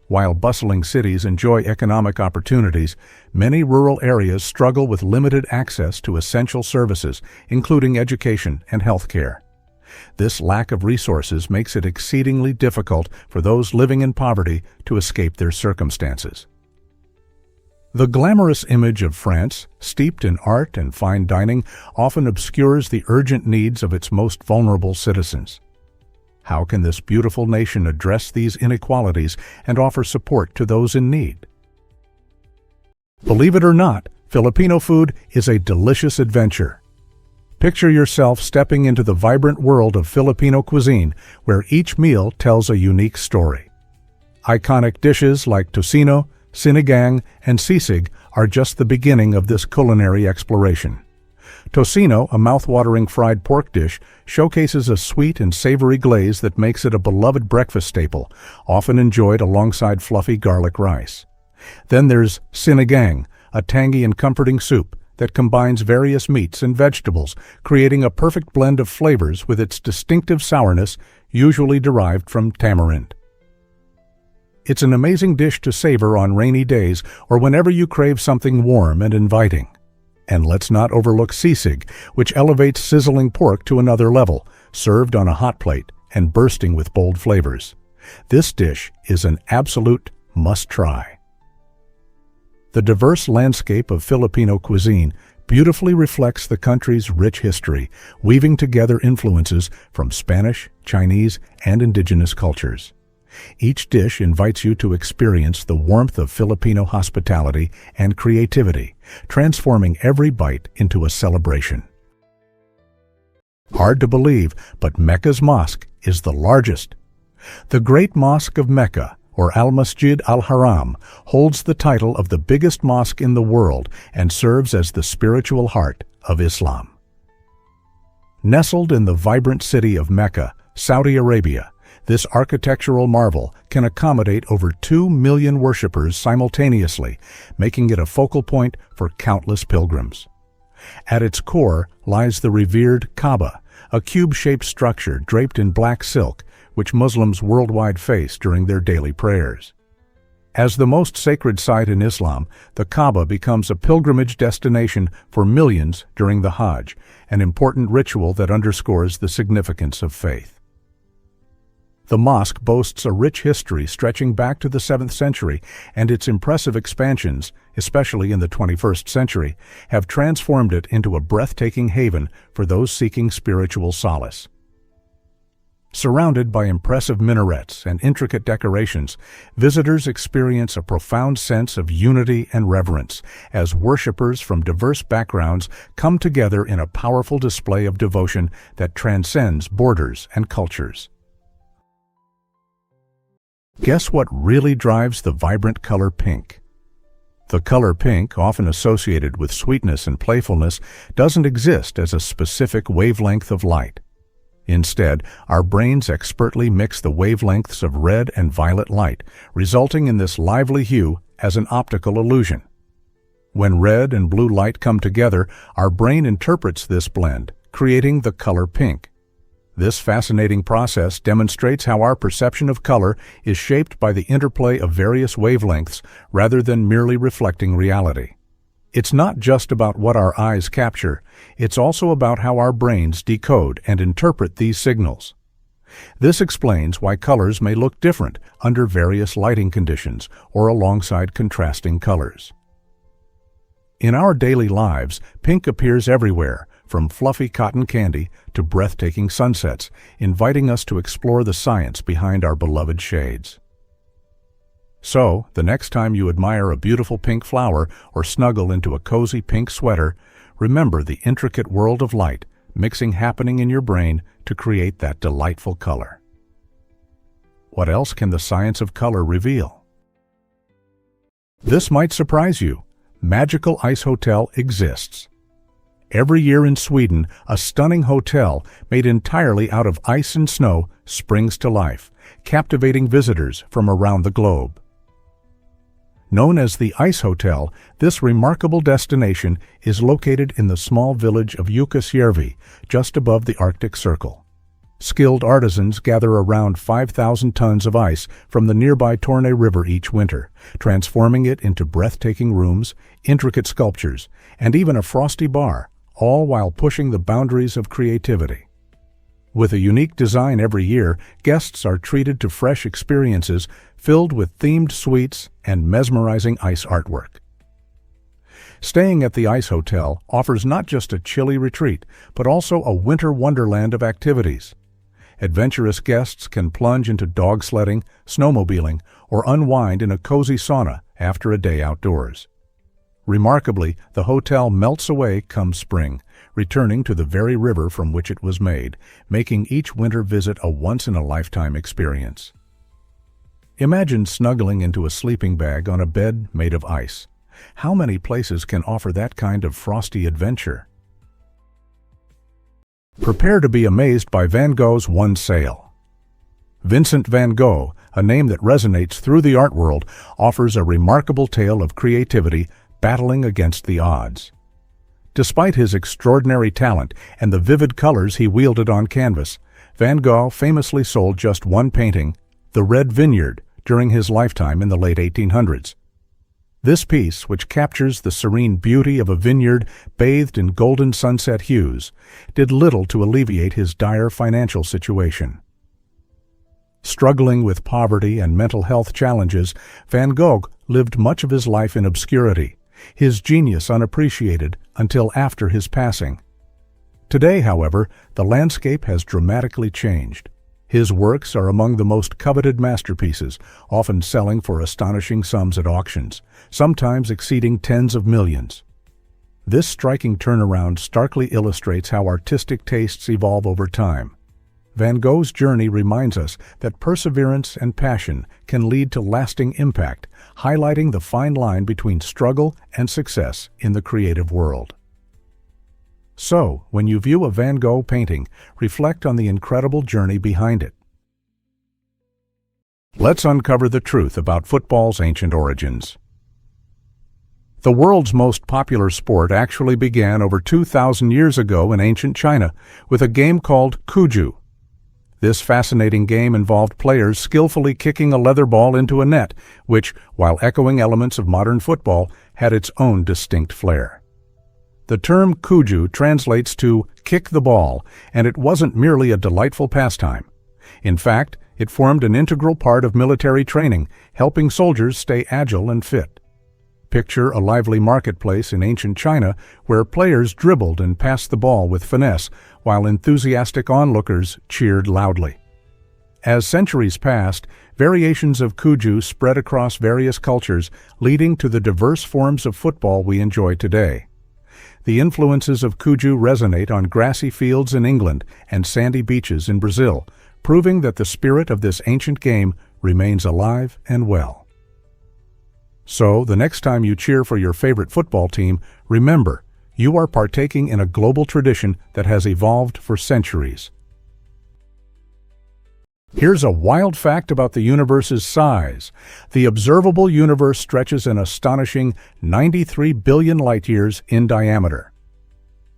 While bustling cities enjoy economic opportunities, many rural areas struggle with limited access to essential services, including education and health care. This lack of resources makes it exceedingly difficult for those living in poverty to escape their circumstances. The glamorous image of France, steeped in art and fine dining, often obscures the urgent needs of its most vulnerable citizens. How can this beautiful nation address these inequalities and offer support to those in need? Believe it or not, Filipino food is a delicious adventure. Picture yourself stepping into the vibrant world of Filipino cuisine, where each meal tells a unique story. Iconic dishes like tocino, sinigang, and sisig are just the beginning of this culinary exploration. Tocino, a mouth-watering fried pork dish, showcases a sweet and savory glaze that makes it a beloved breakfast staple, often enjoyed alongside fluffy garlic rice. Then there's sinigang, a tangy and comforting soup that combines various meats and vegetables, creating a perfect blend of flavors with its distinctive sourness, usually derived from tamarind. It's an amazing dish to savor on rainy days or whenever you crave something warm and inviting. And let's not overlook sisig, which elevates sizzling pork to another level, served on a hot plate and bursting with bold flavors. This dish is an absolute must-try. The diverse landscape of Filipino cuisine beautifully reflects the country's rich history, weaving together influences from Spanish, Chinese, and indigenous cultures. Each dish invites you to experience the warmth of Filipino hospitality and creativity, transforming every bite into a celebration. Hard to believe, but Mecca's mosque is the largest. The Great Mosque of Mecca, or Al-Masjid al-Haram, holds the title of the biggest mosque in the world and serves as the spiritual heart of Islam. Nestled in the vibrant city of Mecca, Saudi Arabia, this architectural marvel can accommodate over 2 million worshippers simultaneously, making it a focal point for countless pilgrims. At its core lies the revered Kaaba, a cube-shaped structure draped in black silk, which Muslims worldwide face during their daily prayers. As the most sacred site in Islam, the Kaaba becomes a pilgrimage destination for millions during the Hajj, an important ritual that underscores the significance of faith. The mosque boasts a rich history stretching back to the 7th century, and its impressive expansions, especially in the 21st century, have transformed it into a breathtaking haven for those seeking spiritual solace. Surrounded by impressive minarets and intricate decorations, visitors experience a profound sense of unity and reverence as worshippers from diverse backgrounds come together in a powerful display of devotion that transcends borders and cultures. Guess what really drives the vibrant color pink? The color pink, often associated with sweetness and playfulness, doesn't exist as a specific wavelength of light. Instead, our brains expertly mix the wavelengths of red and violet light, resulting in this lively hue as an optical illusion. When red and blue light come together, our brain interprets this blend, creating the color pink. This fascinating process demonstrates how our perception of color is shaped by the interplay of various wavelengths rather than merely reflecting reality. It's not just about what our eyes capture, it's also about how our brains decode and interpret these signals. This explains why colors may look different under various lighting conditions or alongside contrasting colors. In our daily lives, pink appears everywhere, from fluffy cotton candy to breathtaking sunsets, inviting us to explore the science behind our beloved shades. So, the next time you admire a beautiful pink flower or snuggle into a cozy pink sweater, remember the intricate world of light mixing happening in your brain to create that delightful color. What else can the science of color reveal? This might surprise you. Magical Ice Hotel exists. Every year in Sweden, a stunning hotel made entirely out of ice and snow springs to life, captivating visitors from around the globe. Known as the Ice Hotel, this remarkable destination is located in the small village of Jukkasjärvi, just above the Arctic Circle. Skilled artisans gather around 5,000 tons of ice from the nearby Torne River each winter, transforming it into breathtaking rooms, intricate sculptures, and even a frosty bar, all while pushing the boundaries of creativity. With a unique design every year, guests are treated to fresh experiences filled with themed suites and mesmerizing ice artwork. Staying at the Ice Hotel offers not just a chilly retreat, but also a winter wonderland of activities. Adventurous guests can plunge into dog sledding, snowmobiling, or unwind in a cozy sauna after a day outdoors. Remarkably, the hotel melts away come spring, returning to the very river from which it was made, making each winter visit a once-in-a-lifetime experience. Imagine snuggling into a sleeping bag on a bed made of ice. How many places can offer that kind of frosty adventure? Prepare to be amazed by Van Gogh's one sail. Vincent van Gogh, a name that resonates through the art world, offers a remarkable tale of creativity battling against the odds. Despite his extraordinary talent and the vivid colors he wielded on canvas, Van Gogh famously sold just one painting, The Red Vineyard, during his lifetime in the late 1800s. This piece, which captures the serene beauty of a vineyard bathed in golden sunset hues, did little to alleviate his dire financial situation. Struggling with poverty and mental health challenges, Van Gogh lived much of his life in obscurity, his genius unappreciated until after his passing. Today, however, the landscape has dramatically changed. His works are among the most coveted masterpieces, often selling for astonishing sums at auctions, sometimes exceeding tens of millions. This striking turnaround starkly illustrates how artistic tastes evolve over time. Van Gogh's journey reminds us that perseverance and passion can lead to lasting impact, highlighting the fine line between struggle and success in the creative world. So, when you view a Van Gogh painting, reflect on the incredible journey behind it. Let's uncover the truth about football's ancient origins. The world's most popular sport actually began over 2,000 years ago in ancient China with a game called cuju. This fascinating game involved players skillfully kicking a leather ball into a net, which, while echoing elements of modern football, had its own distinct flair. The term cuju translates to kick the ball, and it wasn't merely a delightful pastime. In fact, it formed an integral part of military training, helping soldiers stay agile and fit. Picture a lively marketplace in ancient China where players dribbled and passed the ball with finesse, while enthusiastic onlookers cheered loudly. As centuries passed, variations of cuju spread across various cultures, leading to the diverse forms of football we enjoy today. The influences of cuju resonate on grassy fields in England and sandy beaches in Brazil, proving that the spirit of this ancient game remains alive and well. So, the next time you cheer for your favorite football team, remember, you are partaking in a global tradition that has evolved for centuries. Here's a wild fact about the universe's size. The observable universe stretches an astonishing 93 billion light-years in diameter.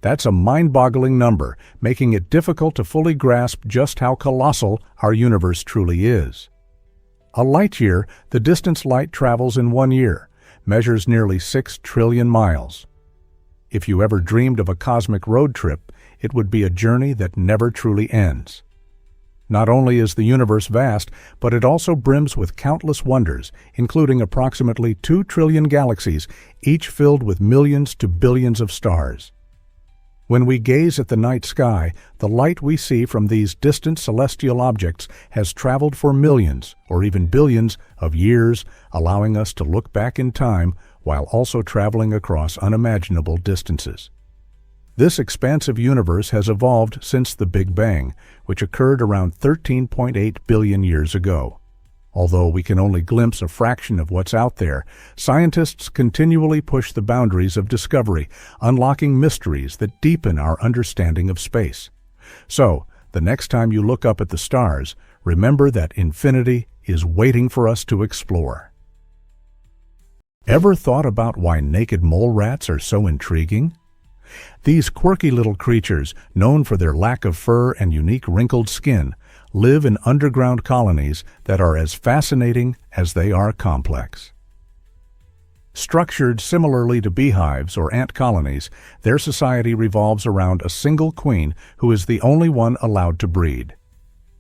That's a mind-boggling number, making it difficult to fully grasp just how colossal our universe truly is. A light-year, the distance light travels in 1 year, measures nearly 6 trillion miles. If you ever dreamed of a cosmic road trip, it would be a journey that never truly ends. Not only is the universe vast, but it also brims with countless wonders, including approximately 2 trillion galaxies, each filled with millions to billions of stars. When we gaze at the night sky, the light we see from these distant celestial objects has traveled for millions, or even billions, of years, allowing us to look back in time while also traveling across unimaginable distances. This expansive universe has evolved since the Big Bang, which occurred around 13.8 billion years ago. Although we can only glimpse a fraction of what's out there, scientists continually push the boundaries of discovery, unlocking mysteries that deepen our understanding of space. So, the next time you look up at the stars, remember that infinity is waiting for us to explore. Ever thought about why naked mole rats are so intriguing? These quirky little creatures, known for their lack of fur and unique wrinkled skin, live in underground colonies that are as fascinating as they are complex. Structured similarly to beehives or ant colonies, their society revolves around a single queen who is the only one allowed to breed.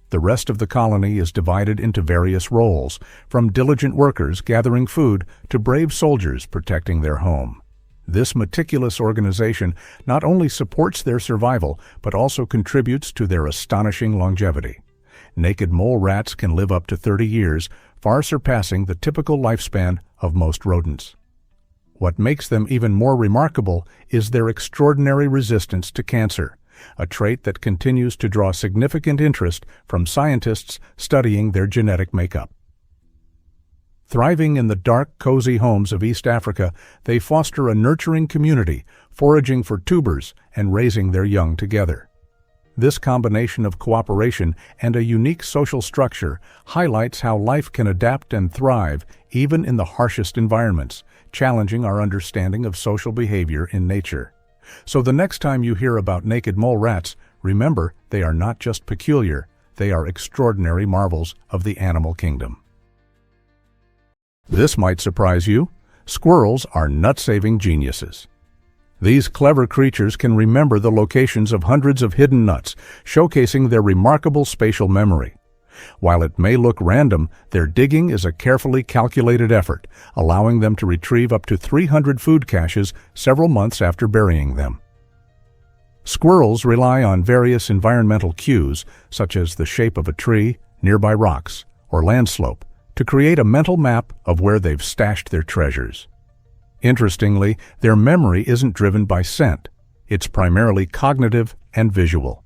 The rest of the colony is divided into various roles, from diligent workers gathering food to brave soldiers protecting their home. This meticulous organization not only supports their survival, but also contributes to their astonishing longevity. Naked mole rats can live up to 30 years, far surpassing the typical lifespan of most rodents. What makes them even more remarkable is their extraordinary resistance to cancer, a trait that continues to draw significant interest from scientists studying their genetic makeup. Thriving in the dark, cozy homes of East Africa, they foster a nurturing community, foraging for tubers and raising their young together. This combination of cooperation and a unique social structure highlights how life can adapt and thrive even in the harshest environments, challenging our understanding of social behavior in nature. So the next time you hear about naked mole rats, remember they are not just peculiar, they are extraordinary marvels of the animal kingdom. This might surprise you. Squirrels are nut-saving geniuses. These clever creatures can remember the locations of hundreds of hidden nuts, showcasing their remarkable spatial memory. While it may look random, their digging is a carefully calculated effort, allowing them to retrieve up to 300 food caches several months after burying them. Squirrels rely on various environmental cues, such as the shape of a tree, nearby rocks, or landslope, to create a mental map of where they've stashed their treasures. Interestingly, their memory isn't driven by scent. It's primarily cognitive and visual.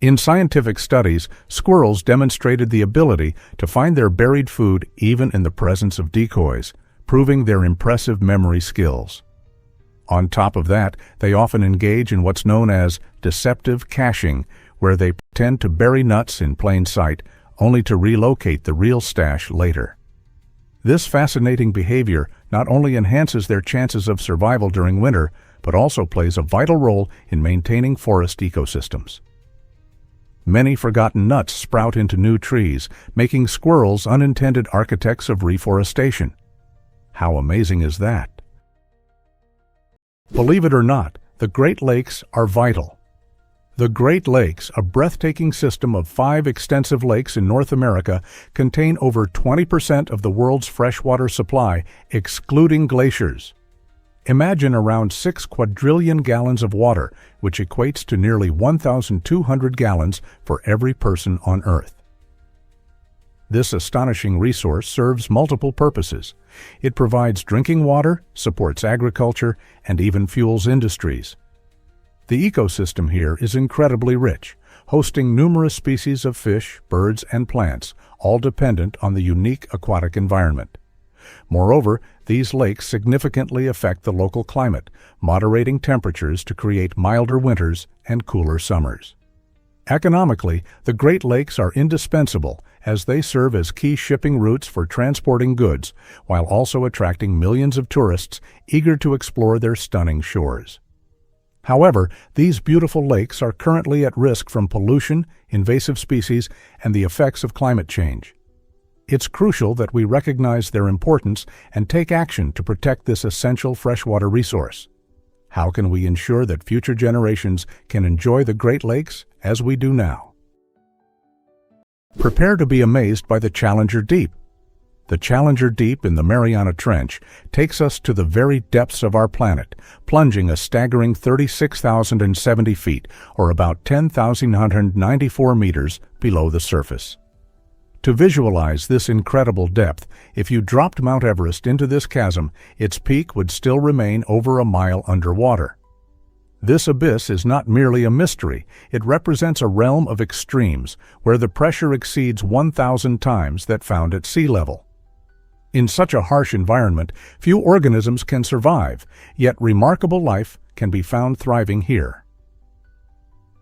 In scientific studies, squirrels demonstrated the ability to find their buried food even in the presence of decoys, proving their impressive memory skills. On top of that, they often engage in what's known as deceptive caching, where they pretend to bury nuts in plain sight, only to relocate the real stash later. This fascinating behavior not only enhances their chances of survival during winter, but also plays a vital role in maintaining forest ecosystems. Many forgotten nuts sprout into new trees, making squirrels unintended architects of reforestation. How amazing is that? Believe it or not, the Great Lakes are vital. The Great Lakes, a breathtaking system of 5 extensive lakes in North America, contain over 20% of the world's freshwater supply, excluding glaciers. Imagine around 6 quadrillion gallons of water, which equates to nearly 1,200 gallons for every person on Earth. This astonishing resource serves multiple purposes. It provides drinking water, supports agriculture, and even fuels industries. The ecosystem here is incredibly rich, hosting numerous species of fish, birds, and plants, all dependent on the unique aquatic environment. Moreover, these lakes significantly affect the local climate, moderating temperatures to create milder winters and cooler summers. Economically, the Great Lakes are indispensable as they serve as key shipping routes for transporting goods, while also attracting millions of tourists eager to explore their stunning shores. However, these beautiful lakes are currently at risk from pollution, invasive species, and the effects of climate change. It's crucial that we recognize their importance and take action to protect this essential freshwater resource. How can we ensure that future generations can enjoy the Great Lakes as we do now? Prepare to be amazed by the Challenger Deep. The Challenger Deep in the Mariana Trench takes us to the very depths of our planet, plunging a staggering 36,070 feet, or about 10,194 meters below the surface. To visualize this incredible depth, if you dropped Mount Everest into this chasm, its peak would still remain over a mile underwater. This abyss is not merely a mystery, it represents a realm of extremes, where the pressure exceeds 1,000 times that found at sea level. In such a harsh environment, few organisms can survive, yet remarkable life can be found thriving here.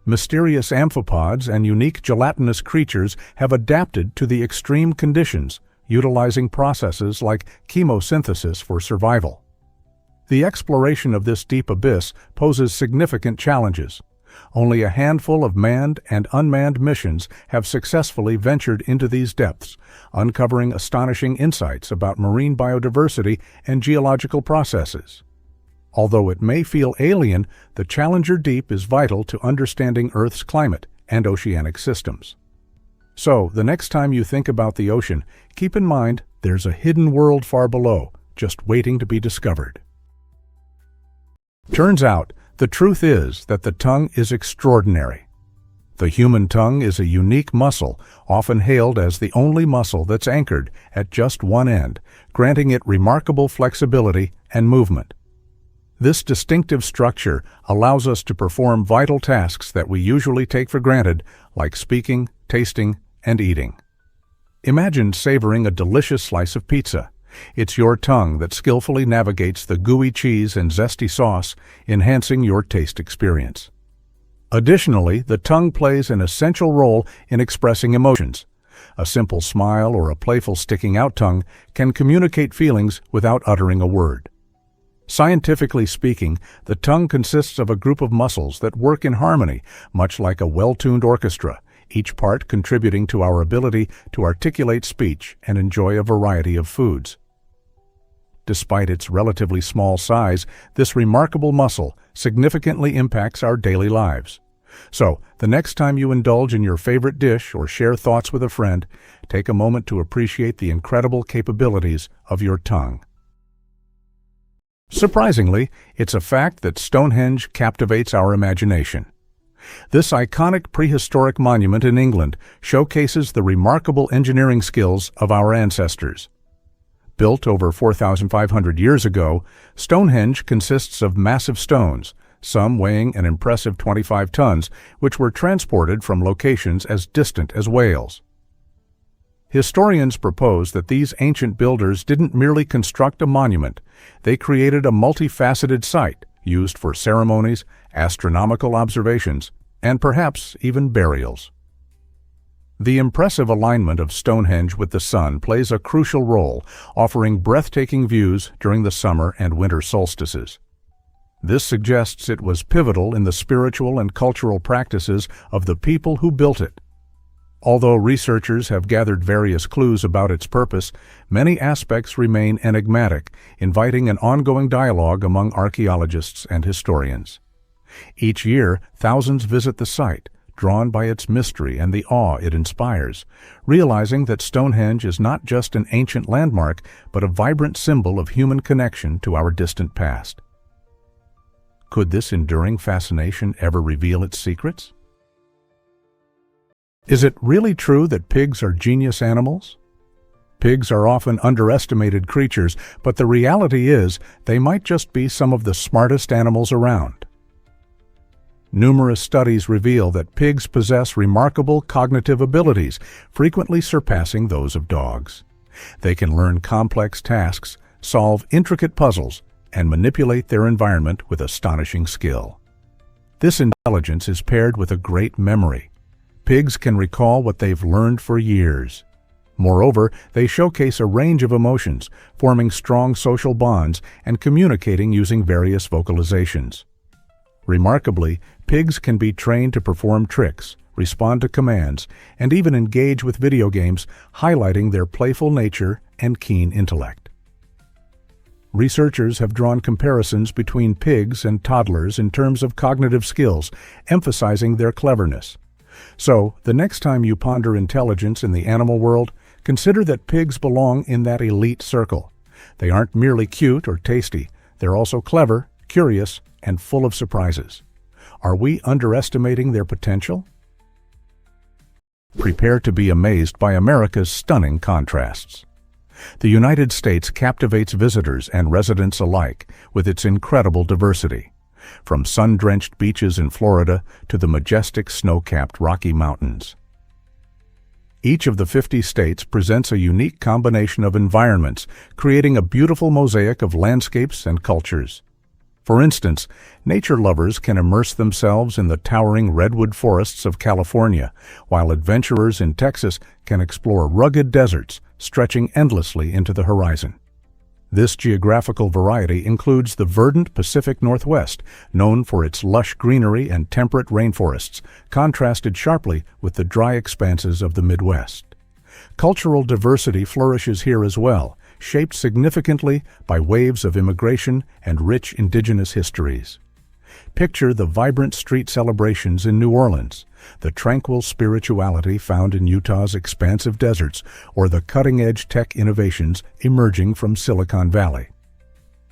Mysterious amphipods and unique gelatinous creatures have adapted to the extreme conditions, utilizing processes like chemosynthesis for survival. The exploration of this deep abyss poses significant challenges. Only a handful of manned and unmanned missions have successfully ventured into these depths, uncovering astonishing insights about marine biodiversity and geological processes. Although it may feel alien, the Challenger Deep is vital to understanding Earth's climate and oceanic systems. So, the next time you think about the ocean, keep in mind there's a hidden world far below, just waiting to be discovered. Turns out, the truth is that the tongue is extraordinary. The human tongue is a unique muscle, often hailed as the only muscle that's anchored at just one end, granting it remarkable flexibility and movement. This distinctive structure allows us to perform vital tasks that we usually take for granted, like speaking, tasting, and eating. Imagine savoring a delicious slice of pizza. It's your tongue that skillfully navigates the gooey cheese and zesty sauce, enhancing your taste experience. Additionally, the tongue plays an essential role in expressing emotions. A simple smile or a playful sticking-out tongue can communicate feelings without uttering a word. Scientifically speaking, the tongue consists of a group of muscles that work in harmony, much like a well-tuned orchestra, each part contributing to our ability to articulate speech and enjoy a variety of foods. Despite its relatively small size, this remarkable muscle significantly impacts our daily lives. So, the next time you indulge in your favorite dish or share thoughts with a friend, take a moment to appreciate the incredible capabilities of your tongue. Surprisingly, it's a fact that Stonehenge captivates our imagination. This iconic prehistoric monument in England showcases the remarkable engineering skills of our ancestors. Built over 4,500 years ago, Stonehenge consists of massive stones, some weighing an impressive 25 tons, which were transported from locations as distant as Wales. Historians propose that these ancient builders didn't merely construct a monument, they created a multifaceted site used for ceremonies, astronomical observations, and perhaps even burials. The impressive alignment of Stonehenge with the sun plays a crucial role, offering breathtaking views during the summer and winter solstices. This suggests it was pivotal in the spiritual and cultural practices of the people who built it. Although researchers have gathered various clues about its purpose, many aspects remain enigmatic, inviting an ongoing dialogue among archaeologists and historians. Each year, thousands visit the site, drawn by its mystery and the awe it inspires, realizing that Stonehenge is not just an ancient landmark, but a vibrant symbol of human connection to our distant past. Could this enduring fascination ever reveal its secrets? Is it really true that pigs are genius animals? Pigs are often underestimated creatures, but the reality is they might just be some of the smartest animals around. Numerous studies reveal that pigs possess remarkable cognitive abilities, frequently surpassing those of dogs. They can learn complex tasks, solve intricate puzzles, and manipulate their environment with astonishing skill. This intelligence is paired with a great memory. Pigs can recall what they've learned for years. Moreover, they showcase a range of emotions, forming strong social bonds and communicating using various vocalizations. Remarkably, pigs can be trained to perform tricks, respond to commands, and even engage with video games, highlighting their playful nature and keen intellect. Researchers have drawn comparisons between pigs and toddlers in terms of cognitive skills, emphasizing their cleverness. So, the next time you ponder intelligence in the animal world, consider that pigs belong in that elite circle. They aren't merely cute or tasty, they're also clever, curious, and full of surprises. Are we underestimating their potential? Prepare to be amazed by America's stunning contrasts. The United States captivates visitors and residents alike with its incredible diversity, from sun-drenched beaches in Florida to the majestic snow-capped Rocky Mountains. Each of the 50 states presents a unique combination of environments, creating a beautiful mosaic of landscapes and cultures. For instance, nature lovers can immerse themselves in the towering redwood forests of California, while adventurers in Texas can explore rugged deserts stretching endlessly into the horizon. This geographical variety includes the verdant Pacific Northwest, known for its lush greenery and temperate rainforests, contrasted sharply with the dry expanses of the Midwest. Cultural diversity flourishes here as well, shaped significantly by waves of immigration and rich indigenous histories. Picture the vibrant street celebrations in New Orleans, the tranquil spirituality found in Utah's expansive deserts, or the cutting-edge tech innovations emerging from Silicon Valley.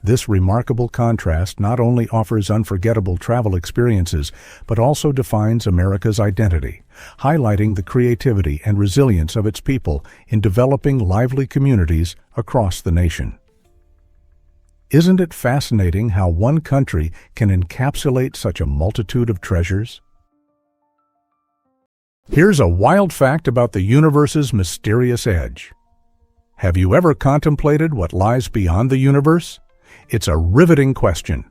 This remarkable contrast not only offers unforgettable travel experiences, but also defines America's identity, highlighting the creativity and resilience of its people in developing lively communities across the nation. Isn't it fascinating how one country can encapsulate such a multitude of treasures? Here's a wild fact about the universe's mysterious edge. Have you ever contemplated what lies beyond the universe? It's a riveting question.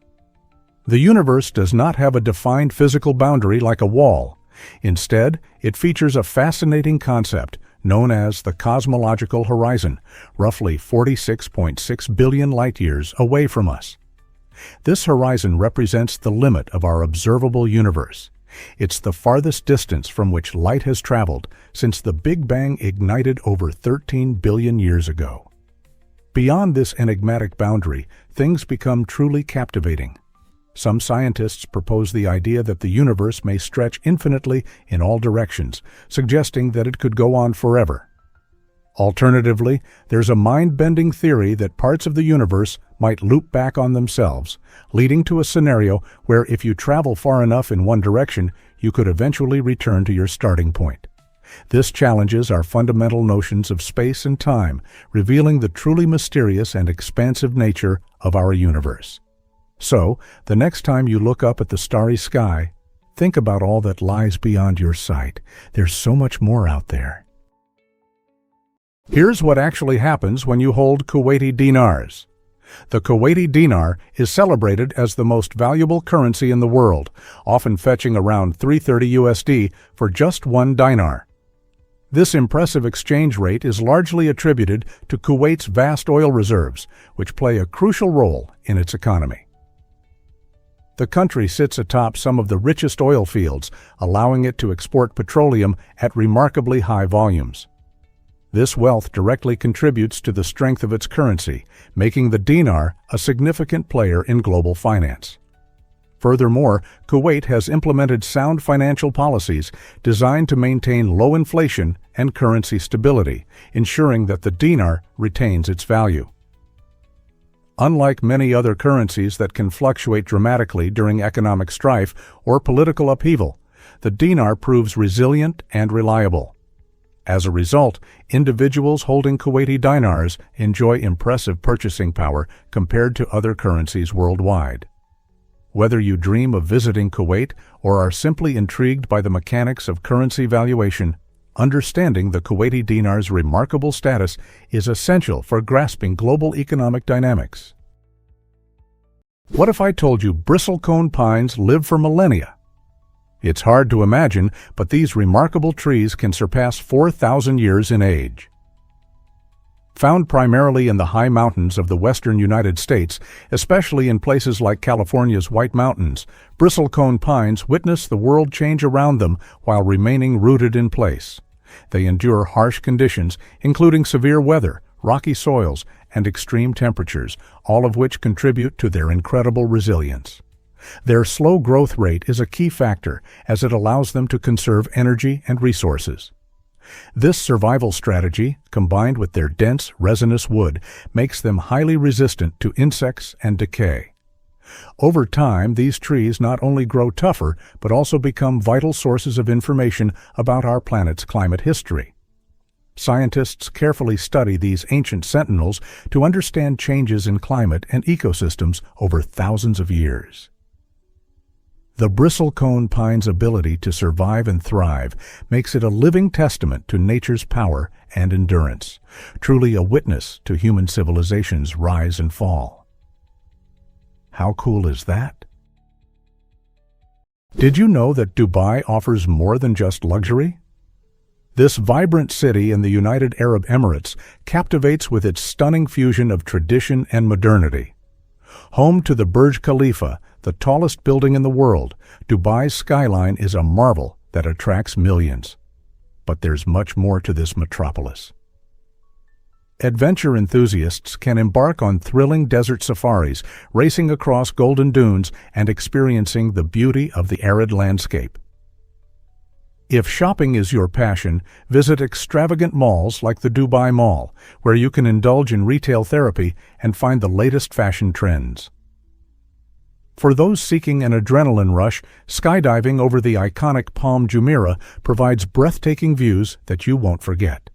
The universe does not have a defined physical boundary like a wall. Instead, it features a fascinating concept known as the cosmological horizon, roughly 46.6 billion light-years away from us. This horizon represents the limit of our observable universe. It's the farthest distance from which light has traveled since the Big Bang ignited over 13 billion years ago. Beyond this enigmatic boundary, things become truly captivating. Some scientists propose the idea that the universe may stretch infinitely in all directions, suggesting that it could go on forever. Alternatively, there's a mind-bending theory that parts of the universe might loop back on themselves, leading to a scenario where if you travel far enough in one direction, you could eventually return to your starting point. This challenges our fundamental notions of space and time, revealing the truly mysterious and expansive nature of our universe. So, the next time you look up at the starry sky, think about all that lies beyond your sight. There's so much more out there. Here's what actually happens when you hold Kuwaiti dinars. The Kuwaiti dinar is celebrated as the most valuable currency in the world, often fetching around $330 USD for just one dinar. This impressive exchange rate is largely attributed to Kuwait's vast oil reserves, which play a crucial role in its economy. The country sits atop some of the richest oil fields, allowing it to export petroleum at remarkably high volumes. This wealth directly contributes to the strength of its currency, making the dinar a significant player in global finance. Furthermore, Kuwait has implemented sound financial policies designed to maintain low inflation and currency stability, ensuring that the dinar retains its value. Unlike many other currencies that can fluctuate dramatically during economic strife or political upheaval, the dinar proves resilient and reliable. As a result, individuals holding Kuwaiti dinars enjoy impressive purchasing power compared to other currencies worldwide. Whether you dream of visiting Kuwait or are simply intrigued by the mechanics of currency valuation, understanding the Kuwaiti dinar's remarkable status is essential for grasping global economic dynamics. What if I told you bristlecone pines live for millennia? It's hard to imagine, but these remarkable trees can surpass 4,000 years in age. Found primarily in the high mountains of the western United States, especially in places like California's White Mountains, bristlecone pines witness the world change around them while remaining rooted in place. They endure harsh conditions, including severe weather, rocky soils, and extreme temperatures, all of which contribute to their incredible resilience. Their slow growth rate is a key factor, as it allows them to conserve energy and resources. This survival strategy, combined with their dense, resinous wood, makes them highly resistant to insects and decay. Over time, these trees not only grow tougher, but also become vital sources of information about our planet's climate history. Scientists carefully study these ancient sentinels to understand changes in climate and ecosystems over thousands of years. The bristlecone pine's ability to survive and thrive makes it a living testament to nature's power and endurance, truly a witness to human civilization's rise and fall. How cool is that? Did you know that Dubai offers more than just luxury? This vibrant city in the United Arab Emirates captivates with its stunning fusion of tradition and modernity. Home to the Burj Khalifa, the tallest building in the world, Dubai's skyline is a marvel that attracts millions. But there's much more to this metropolis. Adventure enthusiasts can embark on thrilling desert safaris, racing across golden dunes and experiencing the beauty of the arid landscape. If shopping is your passion, visit extravagant malls like the Dubai Mall, where you can indulge in retail therapy and find the latest fashion trends. For those seeking an adrenaline rush, skydiving over the iconic Palm Jumeirah provides breathtaking views that you won't forget.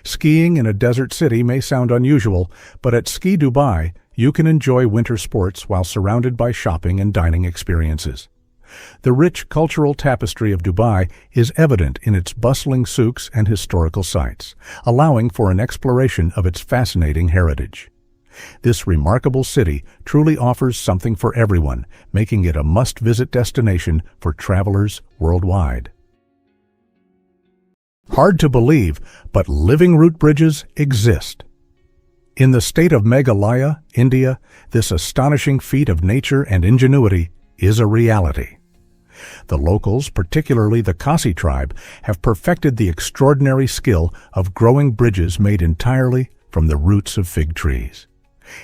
Skiing in a desert city may sound unusual, but at Ski Dubai, you can enjoy winter sports while surrounded by shopping and dining experiences. The rich cultural tapestry of Dubai is evident in its bustling souks and historical sites, allowing for an exploration of its fascinating heritage. This remarkable city truly offers something for everyone, making it a must-visit destination for travelers worldwide. Hard to believe, but living root bridges exist. In the state of Meghalaya, India, this astonishing feat of nature and ingenuity is a reality. The locals, particularly the Khasi tribe, have perfected the extraordinary skill of growing bridges made entirely from the roots of fig trees.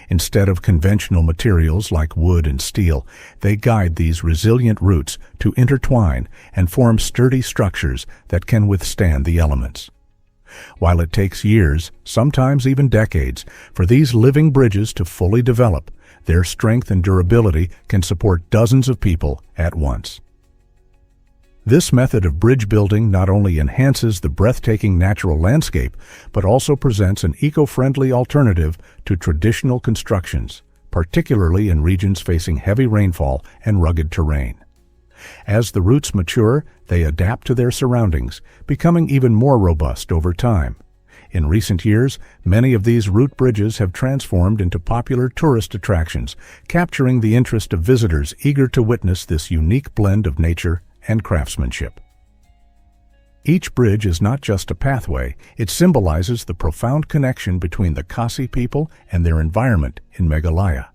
Instead of conventional materials like wood and steel, they guide these resilient roots to intertwine and form sturdy structures that can withstand the elements. While it takes years, sometimes even decades, for these living bridges to fully develop, their strength and durability can support dozens of people at once. This method of bridge building not only enhances the breathtaking natural landscape, but also presents an eco-friendly alternative to traditional constructions, particularly in regions facing heavy rainfall and rugged terrain. As the roots mature, they adapt to their surroundings, becoming even more robust over time. In recent years, many of these root bridges have transformed into popular tourist attractions, capturing the interest of visitors eager to witness this unique blend of nature and craftsmanship. Each bridge is not just a pathway, it symbolizes the profound connection between the Khasi people and their environment in Meghalaya.